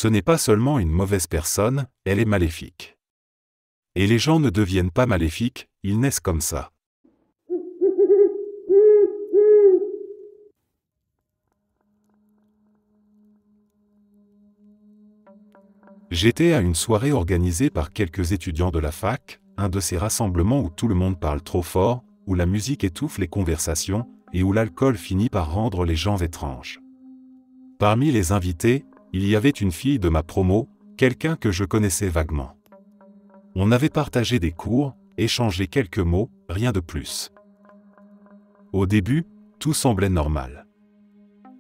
ce n'est pas seulement une mauvaise personne, elle est maléfique. Et les gens ne deviennent pas maléfiques, ils naissent comme ça. J'étais à une soirée organisée par quelques étudiants de la fac, un de ces rassemblements où tout le monde parle trop fort, où la musique étouffe les conversations, et où l'alcool finit par rendre les gens étranges. Parmi les invités, il y avait une fille de ma promo, quelqu'un que je connaissais vaguement. On avait partagé des cours, échangé quelques mots, rien de plus. Au début, tout semblait normal.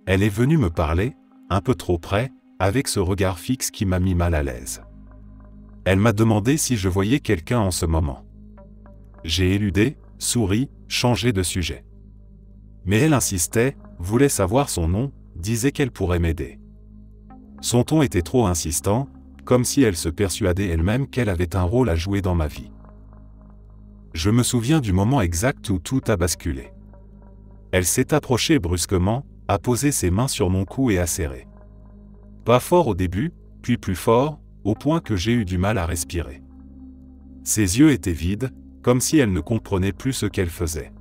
Elle est venue me parler, un peu trop près, avec ce regard fixe qui m'a mis mal à l'aise. Elle m'a demandé si je voyais quelqu'un en ce moment. J'ai éludé, souri, changé de sujet. Mais elle insistait, voulait savoir son nom, disait qu'elle pourrait m'aider. Son ton était trop insistant, comme si elle se persuadait elle-même qu'elle avait un rôle à jouer dans ma vie. Je me souviens du moment exact où tout a basculé. Elle s'est approchée brusquement, a posé ses mains sur mon cou et a serré. Pas fort au début, puis plus fort, au point que j'ai eu du mal à respirer. Ses yeux étaient vides, comme si elle ne comprenait plus ce qu'elle faisait.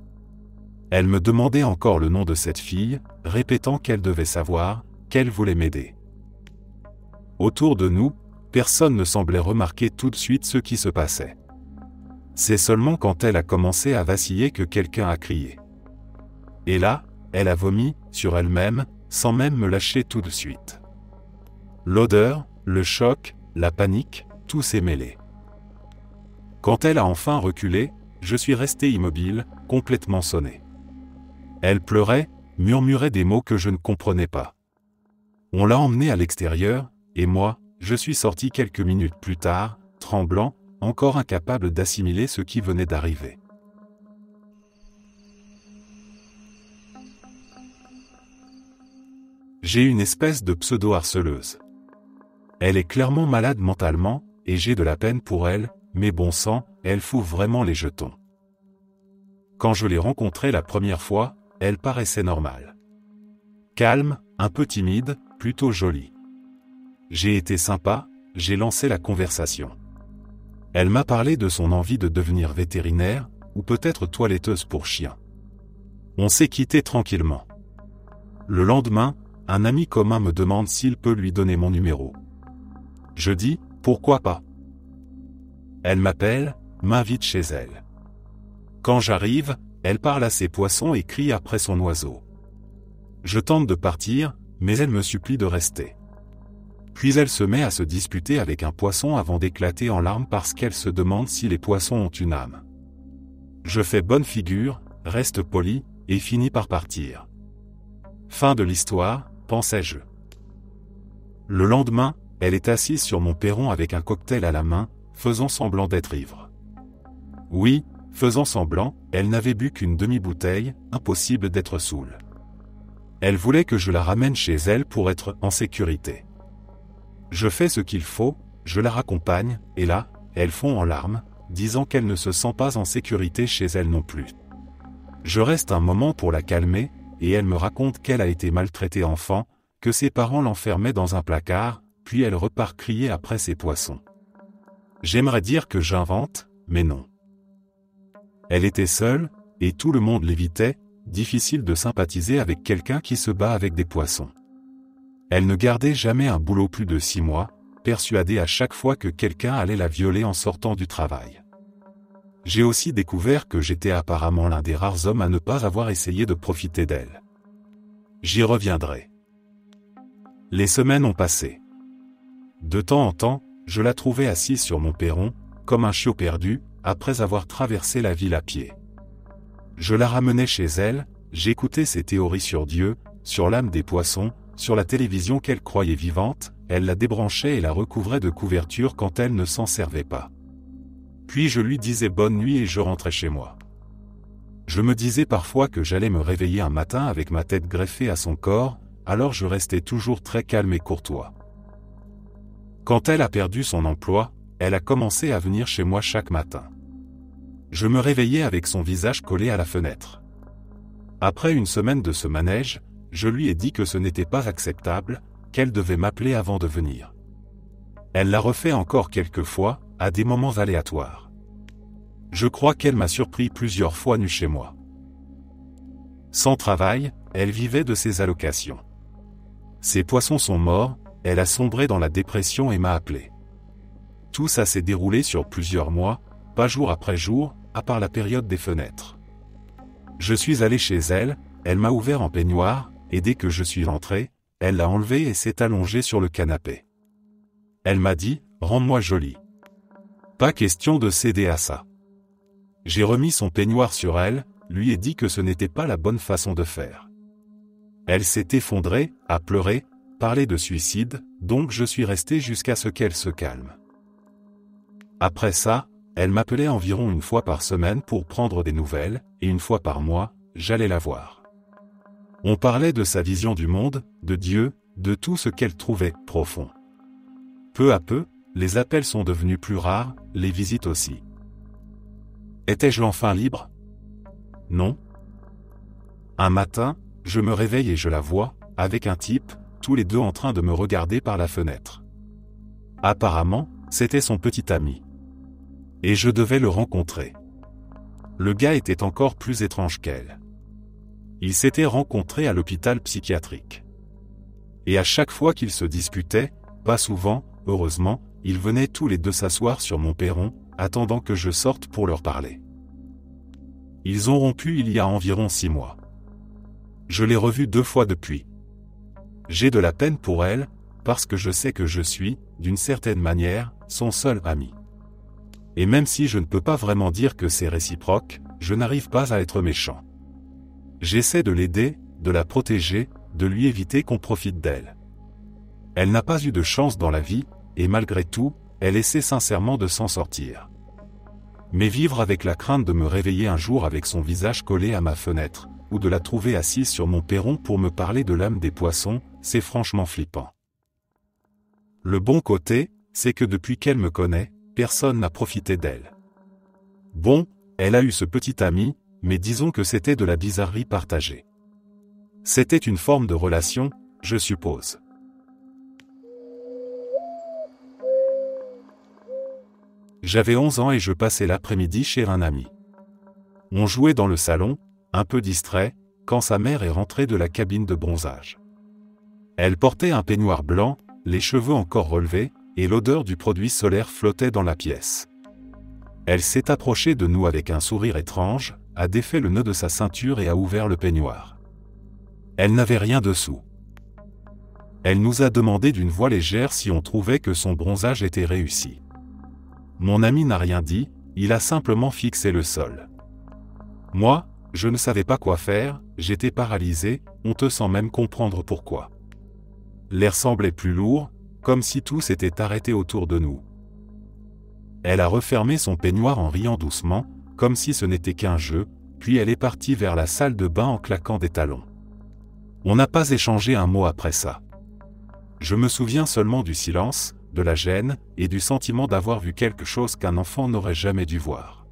Elle me demandait encore le nom de cette fille, répétant qu'elle devait savoir, qu'elle voulait m'aider. Autour de nous, personne ne semblait remarquer tout de suite ce qui se passait. C'est seulement quand elle a commencé à vaciller que quelqu'un a crié. Et là, elle a vomi, sur elle-même, sans même me lâcher tout de suite. L'odeur, le choc, la panique, tout s'est mêlé. Quand elle a enfin reculé, je suis resté immobile, complètement sonné. Elle pleurait, murmurait des mots que je ne comprenais pas. On l'a emmenée à l'extérieur, et moi, je suis sorti quelques minutes plus tard, tremblant, encore incapable d'assimiler ce qui venait d'arriver. J'ai une espèce de pseudo-harceleuse. Elle est clairement malade mentalement, et j'ai de la peine pour elle, mais bon sang, elle fout vraiment les jetons. Quand je l'ai rencontrée la première fois, elle paraissait normale. Calme, un peu timide, plutôt jolie. J'ai été sympa, j'ai lancé la conversation. Elle m'a parlé de son envie de devenir vétérinaire, ou peut-être toiletteuse pour chiens. On s'est quitté tranquillement. Le lendemain, un ami commun me demande s'il peut lui donner mon numéro. Je dis, pourquoi pas? Elle m'appelle, m'invite chez elle. Quand j'arrive, elle parle à ses poissons et crie après son oiseau. Je tente de partir, mais elle me supplie de rester. Puis elle se met à se disputer avec un poisson avant d'éclater en larmes parce qu'elle se demande si les poissons ont une âme. Je fais bonne figure, reste poli, et finis par partir. Fin de l'histoire, pensais-je. Le lendemain, elle est assise sur mon perron avec un cocktail à la main, faisant semblant d'être ivre. Oui, faisant semblant, elle n'avait bu qu'une demi-bouteille, impossible d'être saoule. Elle voulait que je la ramène chez elle pour être en sécurité. Je fais ce qu'il faut, je la raccompagne, et là, elle fond en larmes, disant qu'elle ne se sent pas en sécurité chez elle non plus. Je reste un moment pour la calmer, et elle me raconte qu'elle a été maltraitée enfant, que ses parents l'enfermaient dans un placard, puis elle repart crier après ses poissons. J'aimerais dire que j'invente, mais non. Elle était seule, et tout le monde l'évitait, difficile de sympathiser avec quelqu'un qui se bat avec des poissons. Elle ne gardait jamais un boulot plus de 6 mois, persuadée à chaque fois que quelqu'un allait la violer en sortant du travail. J'ai aussi découvert que j'étais apparemment l'un des rares hommes à ne pas avoir essayé de profiter d'elle. J'y reviendrai. Les semaines ont passé. De temps en temps, je la trouvais assise sur mon perron, comme un chiot perdu, après avoir traversé la ville à pied. Je la ramenais chez elle, j'écoutais ses théories sur Dieu, sur l'âme des poissons, sur la télévision qu'elle croyait vivante, elle la débranchait et la recouvrait de couverture quand elle ne s'en servait pas. Puis je lui disais bonne nuit et je rentrais chez moi. Je me disais parfois que j'allais me réveiller un matin avec ma tête greffée à son corps, alors je restais toujours très calme et courtois. Quand elle a perdu son emploi, elle a commencé à venir chez moi chaque matin. Je me réveillais avec son visage collé à la fenêtre. Après une semaine de ce manège, je lui ai dit que ce n'était pas acceptable, qu'elle devait m'appeler avant de venir. Elle l'a refait encore quelques fois, à des moments aléatoires. Je crois qu'elle m'a surpris plusieurs fois nu chez moi. Sans travail, elle vivait de ses allocations. Ses poissons sont morts, elle a sombré dans la dépression et m'a appelé. Tout ça s'est déroulé sur plusieurs mois, pas jour après jour, à part la période des fenêtres. Je suis allé chez elle, elle m'a ouvert en peignoir, et dès que je suis entré, elle l'a enlevé et s'est allongée sur le canapé. Elle m'a dit, « Rends-moi jolie. » Pas question de céder à ça. J'ai remis son peignoir sur elle, lui ai dit que ce n'était pas la bonne façon de faire. Elle s'est effondrée, a pleuré, parlé de suicide, donc je suis resté jusqu'à ce qu'elle se calme. Après ça, elle m'appelait environ une fois par semaine pour prendre des nouvelles, et une fois par mois, j'allais la voir. On parlait de sa vision du monde, de Dieu, de tout ce qu'elle trouvait profond. Peu à peu, les appels sont devenus plus rares, les visites aussi. Étais-je enfin libre? Non. Un matin, je me réveille et je la vois, avec un type, tous les deux en train de me regarder par la fenêtre. Apparemment, c'était son petit ami. Et je devais le rencontrer. Le gars était encore plus étrange qu'elle. Ils s'étaient rencontrés à l'hôpital psychiatrique. Et à chaque fois qu'ils se disputaient, pas souvent, heureusement, ils venaient tous les deux s'asseoir sur mon perron, attendant que je sorte pour leur parler. Ils ont rompu il y a environ 6 mois. Je l'ai revue 2 fois depuis. J'ai de la peine pour elle, parce que je sais que je suis, d'une certaine manière, son seul ami. Et même si je ne peux pas vraiment dire que c'est réciproque, je n'arrive pas à être méchant. J'essaie de l'aider, de la protéger, de lui éviter qu'on profite d'elle. Elle n'a pas eu de chance dans la vie, et malgré tout, elle essaie sincèrement de s'en sortir. Mais vivre avec la crainte de me réveiller un jour avec son visage collé à ma fenêtre, ou de la trouver assise sur mon perron pour me parler de l'âme des poissons, c'est franchement flippant. Le bon côté, c'est que depuis qu'elle me connaît, personne n'a profité d'elle. Bon, elle a eu ce petit ami, mais disons que c'était de la bizarrerie partagée. C'était une forme de relation, je suppose. J'avais 11 ans et je passais l'après-midi chez un ami. On jouait dans le salon, un peu distrait, quand sa mère est rentrée de la cabine de bronzage. Elle portait un peignoir blanc, les cheveux encore relevés, et l'odeur du produit solaire flottait dans la pièce. Elle s'est approchée de nous avec un sourire étrange, a défait le nœud de sa ceinture et a ouvert le peignoir. Elle n'avait rien dessous. Elle nous a demandé d'une voix légère si on trouvait que son bronzage était réussi. Mon ami n'a rien dit, il a simplement fixé le sol. Moi, je ne savais pas quoi faire, j'étais paralysé, honteux sans même comprendre pourquoi. L'air semblait plus lourd, comme si tout s'était arrêté autour de nous. Elle a refermé son peignoir en riant doucement, comme si ce n'était qu'un jeu, puis elle est partie vers la salle de bain en claquant des talons. On n'a pas échangé un mot après ça. Je me souviens seulement du silence, de la gêne, et du sentiment d'avoir vu quelque chose qu'un enfant n'aurait jamais dû voir.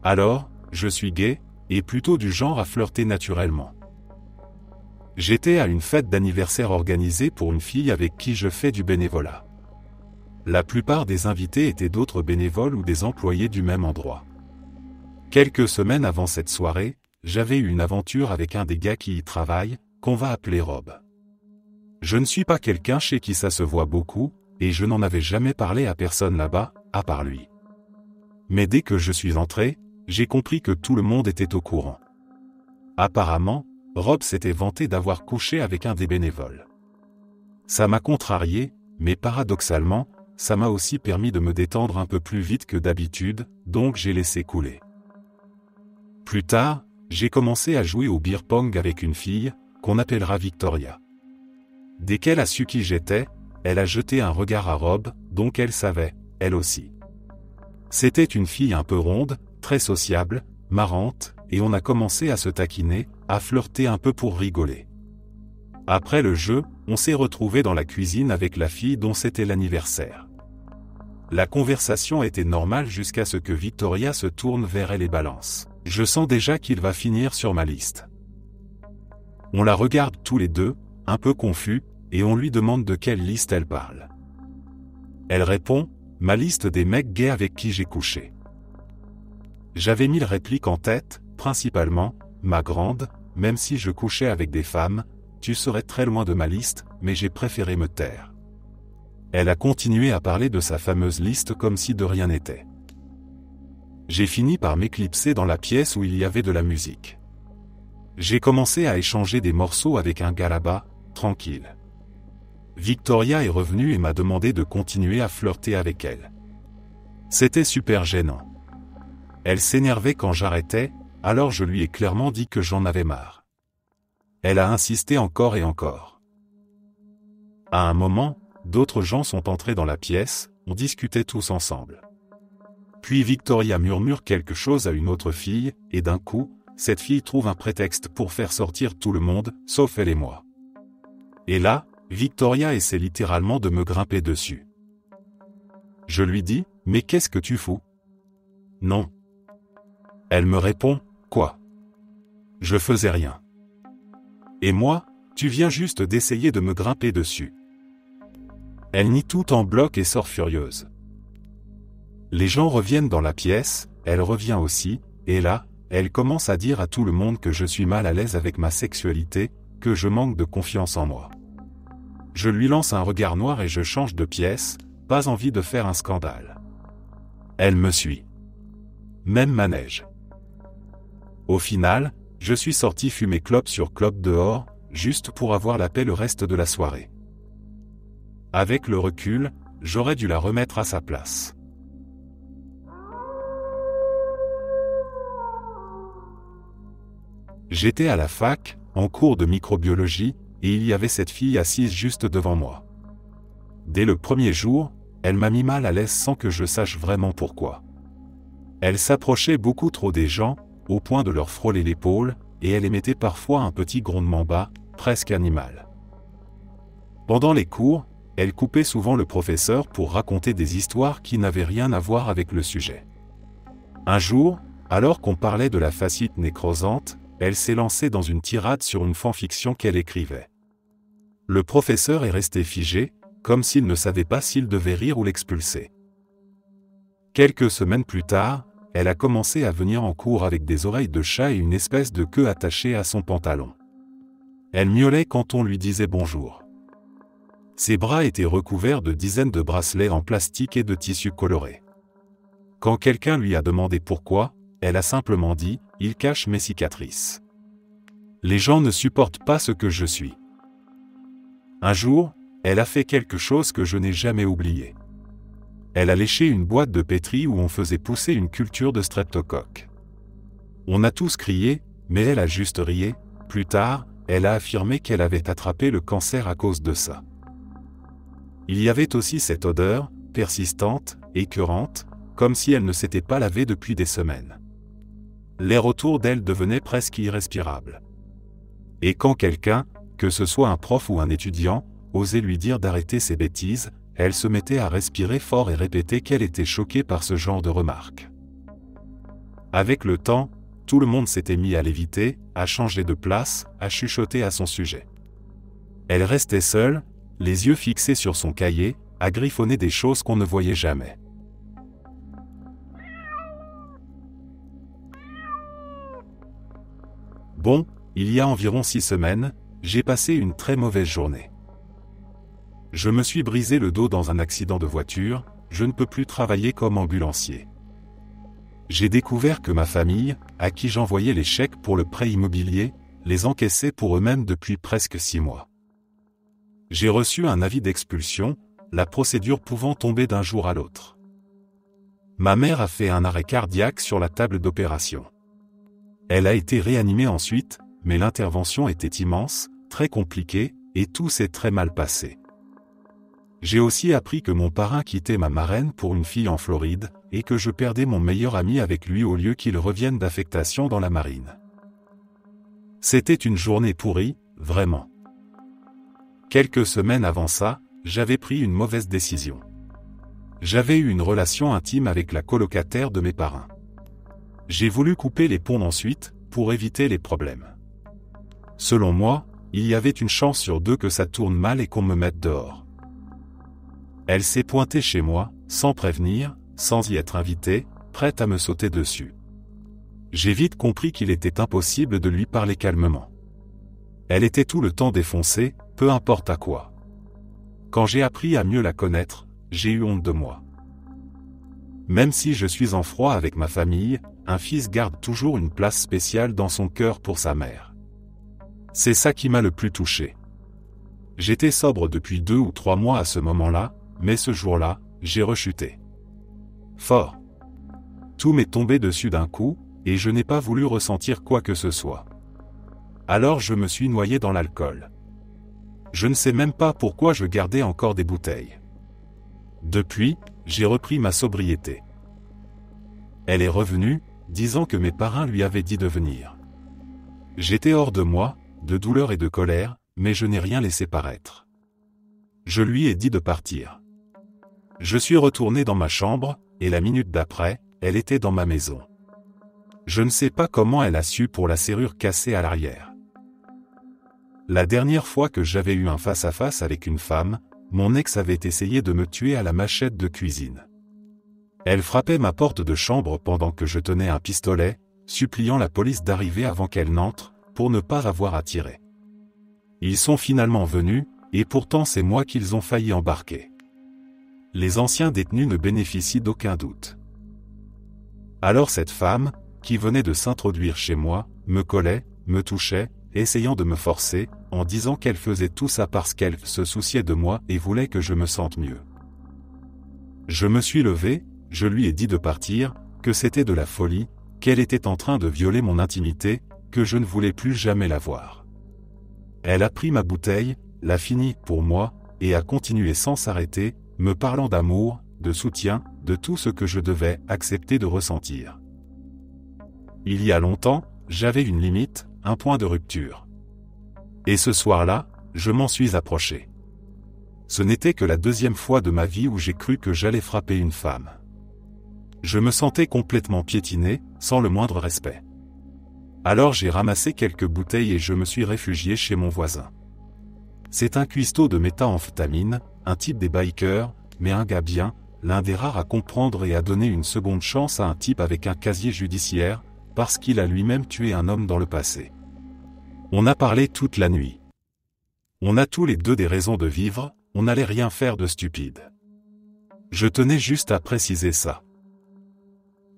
Alors, je suis gay, et plutôt du genre à flirter naturellement. J'étais à une fête d'anniversaire organisée pour une fille avec qui je fais du bénévolat. La plupart des invités étaient d'autres bénévoles ou des employés du même endroit. Quelques semaines avant cette soirée, j'avais eu une aventure avec un des gars qui y travaille, qu'on va appeler Rob. Je ne suis pas quelqu'un chez qui ça se voit beaucoup, et je n'en avais jamais parlé à personne là-bas, à part lui. Mais dès que je suis entré, j'ai compris que tout le monde était au courant. Apparemment, Rob s'était vanté d'avoir couché avec un des bénévoles. Ça m'a contrarié, mais paradoxalement, ça m'a aussi permis de me détendre un peu plus vite que d'habitude, donc j'ai laissé couler. Plus tard, j'ai commencé à jouer au beer pong avec une fille, qu'on appellera Victoria. Dès qu'elle a su qui j'étais, elle a jeté un regard à Rob, donc elle savait, elle aussi. C'était une fille un peu ronde, très sociable, marrante, et on a commencé à se taquiner, à flirter un peu pour rigoler. Après le jeu, on s'est retrouvés dans la cuisine avec la fille dont c'était l'anniversaire. La conversation était normale jusqu'à ce que Victoria se tourne vers elle et balance. Je sens déjà qu'il va finir sur ma liste. On la regarde tous les deux, un peu confus, et on lui demande de quelle liste elle parle. Elle répond, ma liste des mecs gays avec qui j'ai couché. J'avais 1000 répliques en tête, principalement, ma grande, même si je couchais avec des femmes, tu serais très loin de ma liste, mais j'ai préféré me taire. Elle a continué à parler de sa fameuse liste comme si de rien n'était. J'ai fini par m'éclipser dans la pièce où il y avait de la musique. J'ai commencé à échanger des morceaux avec un gars là-bas, tranquille. Victoria est revenue et m'a demandé de continuer à flirter avec elle. C'était super gênant. Elle s'énervait quand j'arrêtais, alors je lui ai clairement dit que j'en avais marre. Elle a insisté encore et encore. À un moment, d'autres gens sont entrés dans la pièce, on discutait tous ensemble. Puis Victoria murmure quelque chose à une autre fille, et d'un coup, cette fille trouve un prétexte pour faire sortir tout le monde, sauf elle et moi. Et là, Victoria essaie littéralement de me grimper dessus. Je lui dis, mais qu'est-ce que tu fous? Non. Elle me répond, quoi? Je faisais rien. Et moi, tu viens juste d'essayer de me grimper dessus. Elle nie tout en bloc et sort furieuse. Les gens reviennent dans la pièce, elle revient aussi, et là, elle commence à dire à tout le monde que je suis mal à l'aise avec ma sexualité, que je manque de confiance en moi. Je lui lance un regard noir et je change de pièce, pas envie de faire un scandale. Elle me suit. Même manège. Au final, je suis sorti fumer clope sur clope dehors, juste pour avoir la paix le reste de la soirée. Avec le recul, j'aurais dû la remettre à sa place. J'étais à la fac, en cours de microbiologie, et il y avait cette fille assise juste devant moi. Dès le premier jour, elle m'a mis mal à l'aise sans que je sache vraiment pourquoi. Elle s'approchait beaucoup trop des gens, au point de leur frôler l'épaule, et elle émettait parfois un petit grondement bas, presque animal. Pendant les cours, elle coupait souvent le professeur pour raconter des histoires qui n'avaient rien à voir avec le sujet. Un jour, alors qu'on parlait de la fascite nécrosante, elle s'est lancée dans une tirade sur une fanfiction qu'elle écrivait. Le professeur est resté figé, comme s'il ne savait pas s'il devait rire ou l'expulser. Quelques semaines plus tard, elle a commencé à venir en cours avec des oreilles de chat et une espèce de queue attachée à son pantalon. Elle miaulait quand on lui disait bonjour. Ses bras étaient recouverts de dizaines de bracelets en plastique et de tissus colorés. Quand quelqu'un lui a demandé pourquoi, elle a simplement dit « Il cache mes cicatrices. Les gens ne supportent pas ce que je suis. » Un jour, elle a fait quelque chose que je n'ai jamais oublié. Elle a léché une boîte de pétri où on faisait pousser une culture de streptocoque. On a tous crié, mais elle a juste rié. Plus tard, elle a affirmé qu'elle avait attrapé le cancer à cause de ça. Il y avait aussi cette odeur, persistante, écœurante, comme si elle ne s'était pas lavée depuis des semaines. L'air autour d'elle devenait presque irrespirable. Et quand quelqu'un, que ce soit un prof ou un étudiant, osait lui dire d'arrêter ses bêtises, elle se mettait à respirer fort et répétait qu'elle était choquée par ce genre de remarques. Avec le temps, tout le monde s'était mis à l'éviter, à changer de place, à chuchoter à son sujet. Elle restait seule, les yeux fixés sur son cahier, à griffonner des choses qu'on ne voyait jamais. Bon, il y a environ 6 semaines, j'ai passé une très mauvaise journée. Je me suis brisé le dos dans un accident de voiture, je ne peux plus travailler comme ambulancier. J'ai découvert que ma famille, à qui j'envoyais les chèques pour le prêt immobilier, les encaissait pour eux-mêmes depuis presque 6 mois. J'ai reçu un avis d'expulsion, la procédure pouvant tomber d'un jour à l'autre. Ma mère a fait un arrêt cardiaque sur la table d'opération. Elle a été réanimée ensuite, mais l'intervention était immense, très compliquée, et tout s'est très mal passé. J'ai aussi appris que mon parrain quittait ma marraine pour une fille en Floride, et que je perdais mon meilleur ami avec lui au lieu qu'il revienne d'affectation dans la marine. C'était une journée pourrie, vraiment. Quelques semaines avant ça, j'avais pris une mauvaise décision. J'avais eu une relation intime avec la colocataire de mes parrains. J'ai voulu couper les ponts ensuite, pour éviter les problèmes. Selon moi, il y avait une chance sur 2 que ça tourne mal et qu'on me mette dehors. Elle s'est pointée chez moi, sans prévenir, sans y être invitée, prête à me sauter dessus. J'ai vite compris qu'il était impossible de lui parler calmement. Elle était tout le temps défoncée, peu importe à quoi. Quand j'ai appris à mieux la connaître, j'ai eu honte de moi. Même si je suis en froid avec ma famille, un fils garde toujours une place spéciale dans son cœur pour sa mère. C'est ça qui m'a le plus touché. J'étais sobre depuis 2 ou 3 mois à ce moment-là, mais ce jour-là, j'ai rechuté. Fort. Tout m'est tombé dessus d'un coup, et je n'ai pas voulu ressentir quoi que ce soit. Alors je me suis noyé dans l'alcool. Je ne sais même pas pourquoi je gardais encore des bouteilles. Depuis, j'ai repris ma sobriété. Elle est revenue, disant que mes parrains lui avaient dit de venir. J'étais hors de moi, de douleur et de colère, mais je n'ai rien laissé paraître. Je lui ai dit de partir. Je suis retourné dans ma chambre, et la minute d'après, elle était dans ma maison. Je ne sais pas comment elle a su pour la serrure cassée à l'arrière. La dernière fois que j'avais eu un face-à-face avec une femme, mon ex avait essayé de me tuer à la machette de cuisine. Elle frappait ma porte de chambre pendant que je tenais un pistolet, suppliant la police d'arriver avant qu'elle n'entre, pour ne pas avoir à tirer. Ils sont finalement venus, et pourtant c'est moi qu'ils ont failli embarquer. Les anciens détenus ne bénéficient d'aucun doute. Alors cette femme, qui venait de s'introduire chez moi, me collait, me touchait, essayant de me forcer, en disant qu'elle faisait tout ça parce qu'elle se souciait de moi et voulait que je me sente mieux. Je me suis levé, je lui ai dit de partir, que c'était de la folie, qu'elle était en train de violer mon intimité, que je ne voulais plus jamais la voir. Elle a pris ma bouteille, l'a finie pour moi, et a continué sans s'arrêter, me parlant d'amour, de soutien, de tout ce que je devais accepter de ressentir. Il y a longtemps, j'avais une limite, un point de rupture. Et ce soir-là, je m'en suis approché. Ce n'était que la 2e fois de ma vie où j'ai cru que j'allais frapper une femme. Je me sentais complètement piétiné, sans le moindre respect. Alors j'ai ramassé quelques bouteilles et je me suis réfugié chez mon voisin. C'est un cuistot de méthamphétamine, un type des bikers, mais un gars bien, l'un des rares à comprendre et à donner une seconde chance à un type avec un casier judiciaire, parce qu'il a lui-même tué un homme dans le passé. On a parlé toute la nuit. On a tous les deux des raisons de vivre, on n'allait rien faire de stupide. Je tenais juste à préciser ça.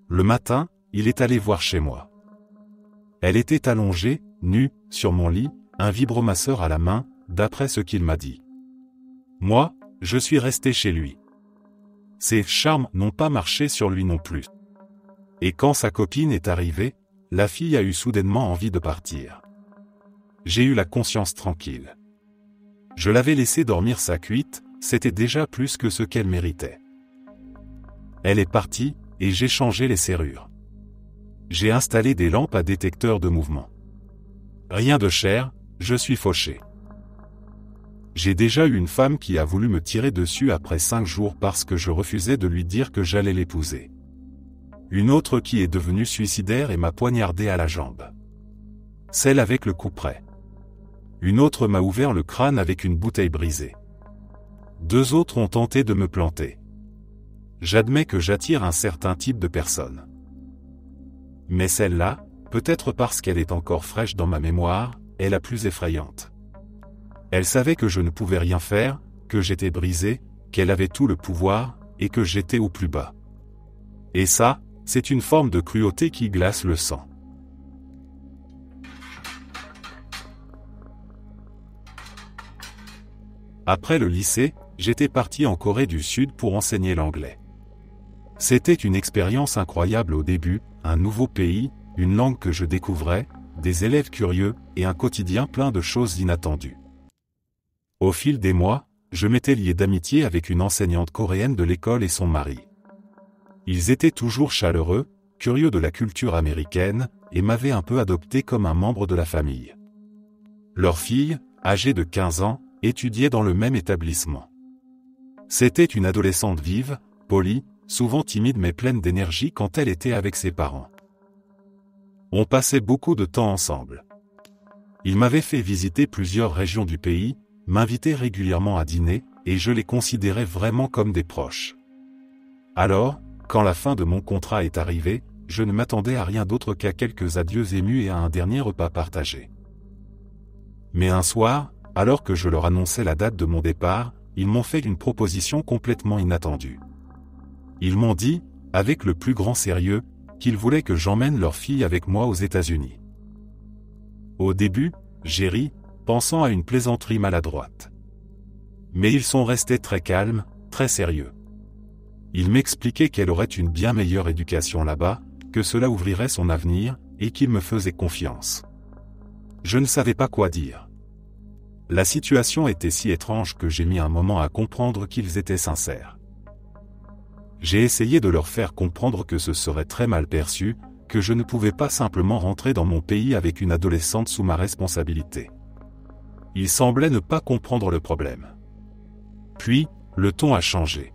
Le matin, il est allé voir chez moi. Elle était allongée, nue, sur mon lit, un vibromasseur à la main, d'après ce qu'il m'a dit. Moi, je suis resté chez lui. Ses charmes n'ont pas marché sur lui non plus. Et quand sa copine est arrivée, la fille a eu soudainement envie de partir. J'ai eu la conscience tranquille. Je l'avais laissée dormir sa cuite, c'était déjà plus que ce qu'elle méritait. Elle est partie, et j'ai changé les serrures. J'ai installé des lampes à détecteur de mouvement. Rien de cher, je suis fauché. J'ai déjà eu une femme qui a voulu me tirer dessus après 5 jours parce que je refusais de lui dire que j'allais l'épouser. Une autre qui est devenue suicidaire et m'a poignardé à la jambe. Celle avec le couperet. Une autre m'a ouvert le crâne avec une bouteille brisée. 2 autres ont tenté de me planter. J'admets que j'attire un certain type de personne. Mais celle-là, peut-être parce qu'elle est encore fraîche dans ma mémoire, est la plus effrayante. Elle savait que je ne pouvais rien faire, que j'étais brisé, qu'elle avait tout le pouvoir, et que j'étais au plus bas. Et ça, c'est une forme de cruauté qui glace le sang. Après le lycée, j'étais parti en Corée du Sud pour enseigner l'anglais. C'était une expérience incroyable au début, un nouveau pays, une langue que je découvrais, des élèves curieux, et un quotidien plein de choses inattendues. Au fil des mois, je m'étais lié d'amitié avec une enseignante coréenne de l'école et son mari. Ils étaient toujours chaleureux, curieux de la culture américaine, et m'avaient un peu adopté comme un membre de la famille. Leur fille, âgée de 15 ans, étudiait dans le même établissement. C'était une adolescente vive, polie, souvent timide mais pleine d'énergie quand elle était avec ses parents. On passait beaucoup de temps ensemble. Il m'avait fait visiter plusieurs régions du pays, m'invitait régulièrement à dîner, et je les considérais vraiment comme des proches. Alors, quand la fin de mon contrat est arrivée, je ne m'attendais à rien d'autre qu'à quelques adieux émus et à un dernier repas partagé. Mais un soir, alors que je leur annonçais la date de mon départ, ils m'ont fait une proposition complètement inattendue. Ils m'ont dit, avec le plus grand sérieux, qu'ils voulaient que j'emmène leur fille avec moi aux États-Unis. Au début, j'ai ri, pensant à une plaisanterie maladroite. Mais ils sont restés très calmes, très sérieux. Ils m'expliquaient qu'elle aurait une bien meilleure éducation là-bas, que cela ouvrirait son avenir, et qu'ils me faisaient confiance. Je ne savais pas quoi dire. La situation était si étrange que j'ai mis un moment à comprendre qu'ils étaient sincères. J'ai essayé de leur faire comprendre que ce serait très mal perçu, que je ne pouvais pas simplement rentrer dans mon pays avec une adolescente sous ma responsabilité. Ils semblaient ne pas comprendre le problème. Puis, le ton a changé.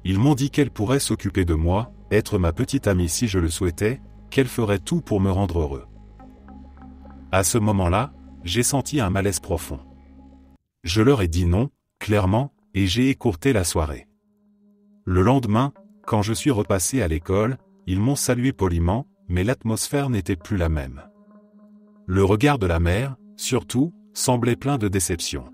Ils m'ont dit qu'elle pourrait s'occuper de moi, être ma petite amie si je le souhaitais, qu'elle ferait tout pour me rendre heureux. À ce moment-là, j'ai senti un malaise profond. Je leur ai dit non, clairement, et j'ai écourté la soirée. Le lendemain, quand je suis repassé à l'école, ils m'ont salué poliment, mais l'atmosphère n'était plus la même. Le regard de la mère, surtout, semblait plein de déception.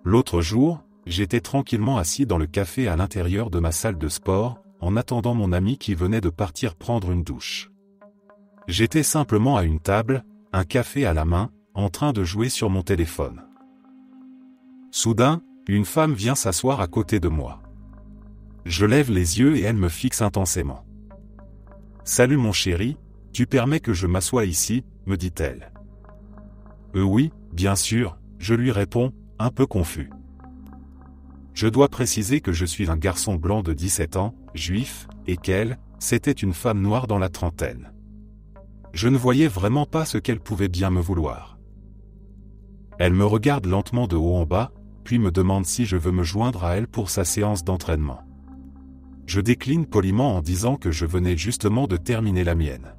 L'autre jour, j'étais tranquillement assis dans le café à l'intérieur de ma salle de sport, en attendant mon ami qui venait de partir prendre une douche. J'étais simplement à une table, un café à la main, en train de jouer sur mon téléphone. Soudain, une femme vient s'asseoir à côté de moi. Je lève les yeux et elle me fixe intensément. « Salut mon chéri, tu permets que je m'assoie ici ?» me dit-elle. « Oui, bien sûr », je lui réponds, un peu confus. Je dois préciser que je suis un garçon blanc de 17 ans, juif, et qu'elle, c'était une femme noire dans la trentaine. Je ne voyais vraiment pas ce qu'elle pouvait bien me vouloir. Elle me regarde lentement de haut en bas, puis me demande si je veux me joindre à elle pour sa séance d'entraînement. Je décline poliment en disant que je venais justement de terminer la mienne.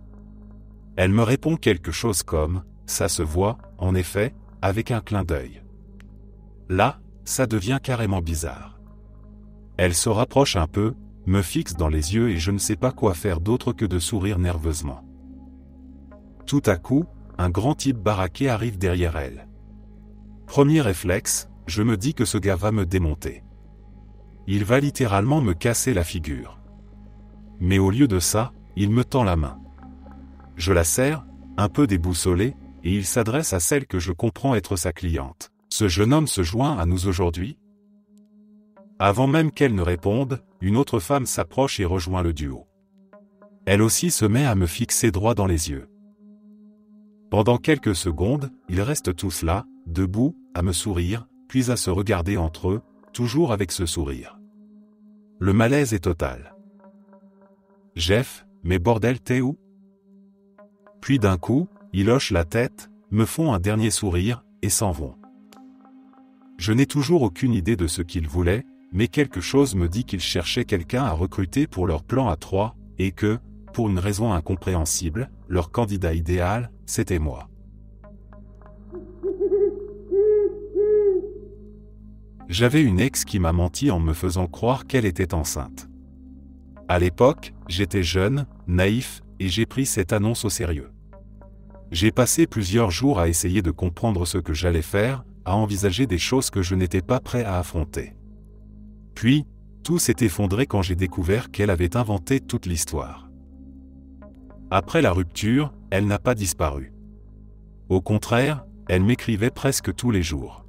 Elle me répond quelque chose comme « ça se voit, en effet », avec un clin d'œil. Là, ça devient carrément bizarre. Elle se rapproche un peu, me fixe dans les yeux et je ne sais pas quoi faire d'autre que de sourire nerveusement. Tout à coup, un grand type baraqué arrive derrière elle. Premier réflexe, je me dis que ce gars va me démonter. Il va littéralement me casser la figure. Mais au lieu de ça, il me tend la main. Je la serre, un peu déboussolé, et il s'adresse à celle que je comprends être sa cliente. « Ce jeune homme se joint à nous aujourd'hui ?» Avant même qu'elle ne réponde, une autre femme s'approche et rejoint le duo. Elle aussi se met à me fixer droit dans les yeux. Pendant quelques secondes, ils restent tous là, debout, à me sourire, puis à se regarder entre eux, toujours avec ce sourire. Le malaise est total. « Jeff, mais bordel t'es où ?» Puis d'un coup, ils hochent la tête, me font un dernier sourire, et s'en vont. Je n'ai toujours aucune idée de ce qu'ils voulaient, mais quelque chose me dit qu'ils cherchaient quelqu'un à recruter pour leur plan à 3, et que, pour une raison incompréhensible, leur candidat idéal, c'était moi. J'avais une ex qui m'a menti en me faisant croire qu'elle était enceinte. À l'époque, j'étais jeune, naïf, et j'ai pris cette annonce au sérieux. J'ai passé plusieurs jours à essayer de comprendre ce que j'allais faire, à envisager des choses que je n'étais pas prêt à affronter. Puis, tout s'est effondré quand j'ai découvert qu'elle avait inventé toute l'histoire. Après la rupture, elle n'a pas disparu. Au contraire, elle m'écrivait presque tous les jours.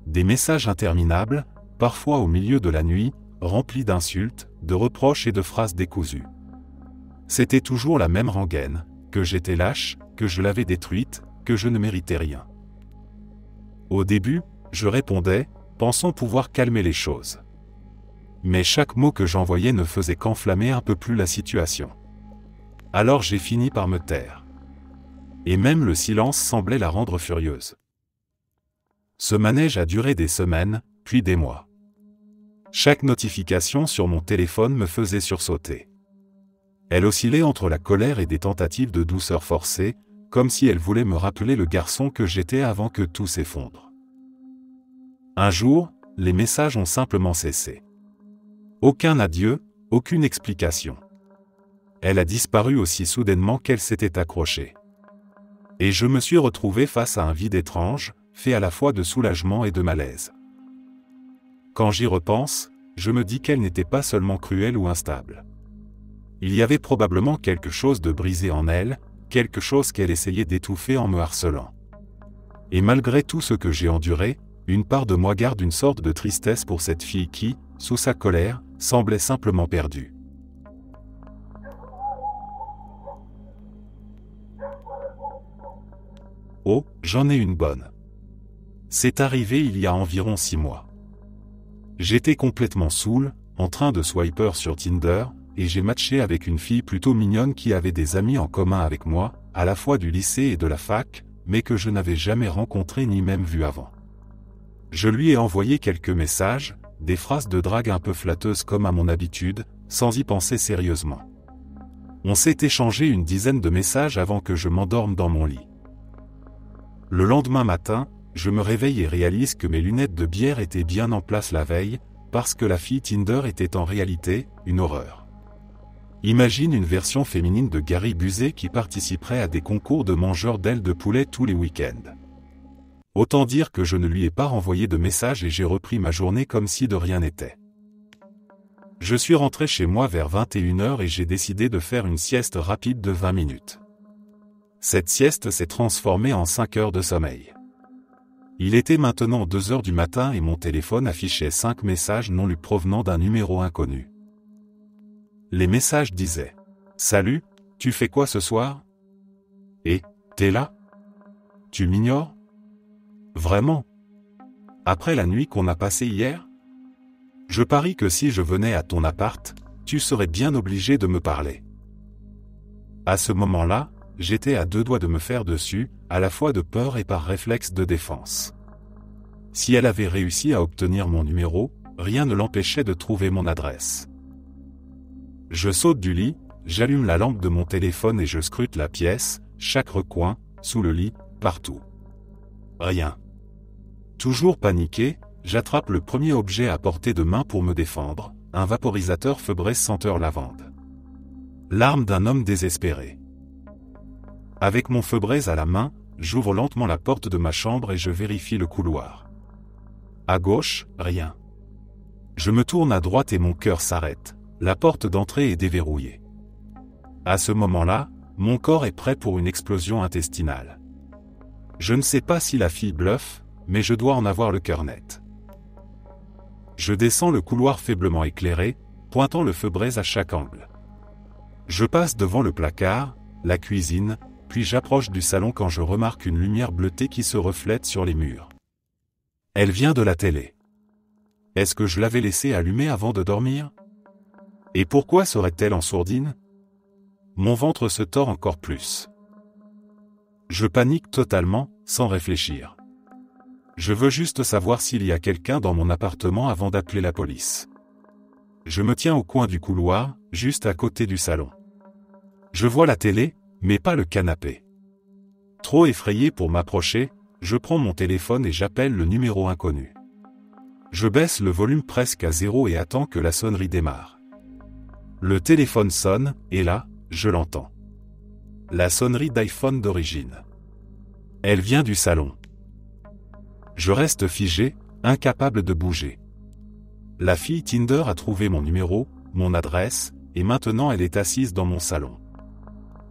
Des messages interminables, parfois au milieu de la nuit, remplis d'insultes, de reproches et de phrases décousues. C'était toujours la même rengaine, que j'étais lâche, que je l'avais détruite, que je ne méritais rien. Au début, je répondais, pensant pouvoir calmer les choses. Mais chaque mot que j'envoyais ne faisait qu'enflammer un peu plus la situation. Alors j'ai fini par me taire. Et même le silence semblait la rendre furieuse. Ce manège a duré des semaines, puis des mois. Chaque notification sur mon téléphone me faisait sursauter. Elle oscillait entre la colère et des tentatives de douceur forcée, comme si elle voulait me rappeler le garçon que j'étais avant que tout s'effondre. Un jour, les messages ont simplement cessé. Aucun adieu, aucune explication. Elle a disparu aussi soudainement qu'elle s'était accrochée. Et je me suis retrouvé face à un vide étrange, fait à la fois de soulagement et de malaise. Quand j'y repense, je me dis qu'elle n'était pas seulement cruelle ou instable. Il y avait probablement quelque chose de brisé en elle, quelque chose qu'elle essayait d'étouffer en me harcelant. Et malgré tout ce que j'ai enduré, une part de moi garde une sorte de tristesse pour cette fille qui, sous sa colère, semblait simplement perdue. Oh, j'en ai une bonne. C'est arrivé il y a environ 6 mois. J'étais complètement saoul, en train de swiper sur Tinder, et j'ai matché avec une fille plutôt mignonne qui avait des amis en commun avec moi, à la fois du lycée et de la fac, mais que je n'avais jamais rencontrée ni même vue avant. Je lui ai envoyé quelques messages, des phrases de drague un peu flatteuses comme à mon habitude, sans y penser sérieusement. On s'est échangé une dizaine de messages avant que je m'endorme dans mon lit. Le lendemain matin, je me réveille et réalise que mes lunettes de bière étaient bien en place la veille, parce que la fille Tinder était en réalité une horreur. Imagine une version féminine de Gary Busey qui participerait à des concours de mangeurs d'ailes de poulet tous les week-ends. Autant dire que je ne lui ai pas renvoyé de message et j'ai repris ma journée comme si de rien n'était. Je suis rentré chez moi vers 21h et j'ai décidé de faire une sieste rapide de 20 minutes. Cette sieste s'est transformée en 5 heures de sommeil. Il était maintenant 2h du matin et mon téléphone affichait 5 messages non lus provenant d'un numéro inconnu. Les messages disaient « Salut, tu fais quoi ce soir ? Et, t'es là ? Tu m'ignores ? Vraiment ? Après la nuit qu'on a passée hier ? Je parie que si je venais à ton appart, tu serais bien obligé de me parler. » À ce moment-là, j'étais à 2 doigts de me faire dessus, à la fois de peur et par réflexe de défense. Si elle avait réussi à obtenir mon numéro, rien ne l'empêchait de trouver mon adresse. Je saute du lit, j'allume la lampe de mon téléphone et je scrute la pièce, chaque recoin, sous le lit, partout. Rien. Toujours paniqué, j'attrape le premier objet à portée de main pour me défendre, un vaporisateur Febreze senteur lavande. L'arme d'un homme désespéré. Avec mon Febreze à la main, j'ouvre lentement la porte de ma chambre et je vérifie le couloir. À gauche, rien. Je me tourne à droite et mon cœur s'arrête. La porte d'entrée est déverrouillée. À ce moment-là, mon corps est prêt pour une explosion intestinale. Je ne sais pas si la fille bluffe, mais je dois en avoir le cœur net. Je descends le couloir faiblement éclairé, pointant le Febreze à chaque angle. Je passe devant le placard, la cuisine, puis j'approche du salon quand je remarque une lumière bleutée qui se reflète sur les murs. Elle vient de la télé. Est-ce que je l'avais laissée allumée avant de dormir ? Et pourquoi serait-elle en sourdine ? Mon ventre se tord encore plus. Je panique totalement, sans réfléchir. Je veux juste savoir s'il y a quelqu'un dans mon appartement avant d'appeler la police. Je me tiens au coin du couloir, juste à côté du salon. Je vois la télé, mais pas le canapé. Trop effrayé pour m'approcher, je prends mon téléphone et j'appelle le numéro inconnu. Je baisse le volume presque à 0 et attends que la sonnerie démarre. Le téléphone sonne, et là, je l'entends. La sonnerie d'iPhone d'origine. Elle vient du salon. Je reste figé, incapable de bouger. La fille Tinder a trouvé mon numéro, mon adresse, et maintenant elle est assise dans mon salon.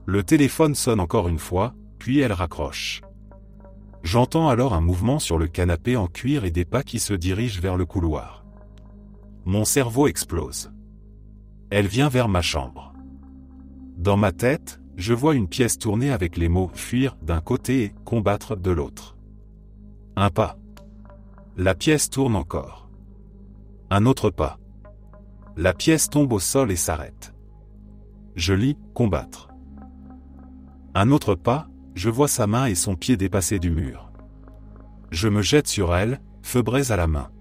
Le téléphone sonne encore une fois, puis elle raccroche. J'entends alors un mouvement sur le canapé en cuir et des pas qui se dirigent vers le couloir. Mon cerveau explose. Elle vient vers ma chambre. Dans ma tête, je vois une pièce tourner avec les mots « fuir » d'un côté et « combattre » de l'autre. Un pas. La pièce tourne encore. Un autre pas. La pièce tombe au sol et s'arrête. Je lis « combattre ». Un autre pas, je vois sa main et son pied dépasser du mur. Je me jette sur elle, Febreze à la main.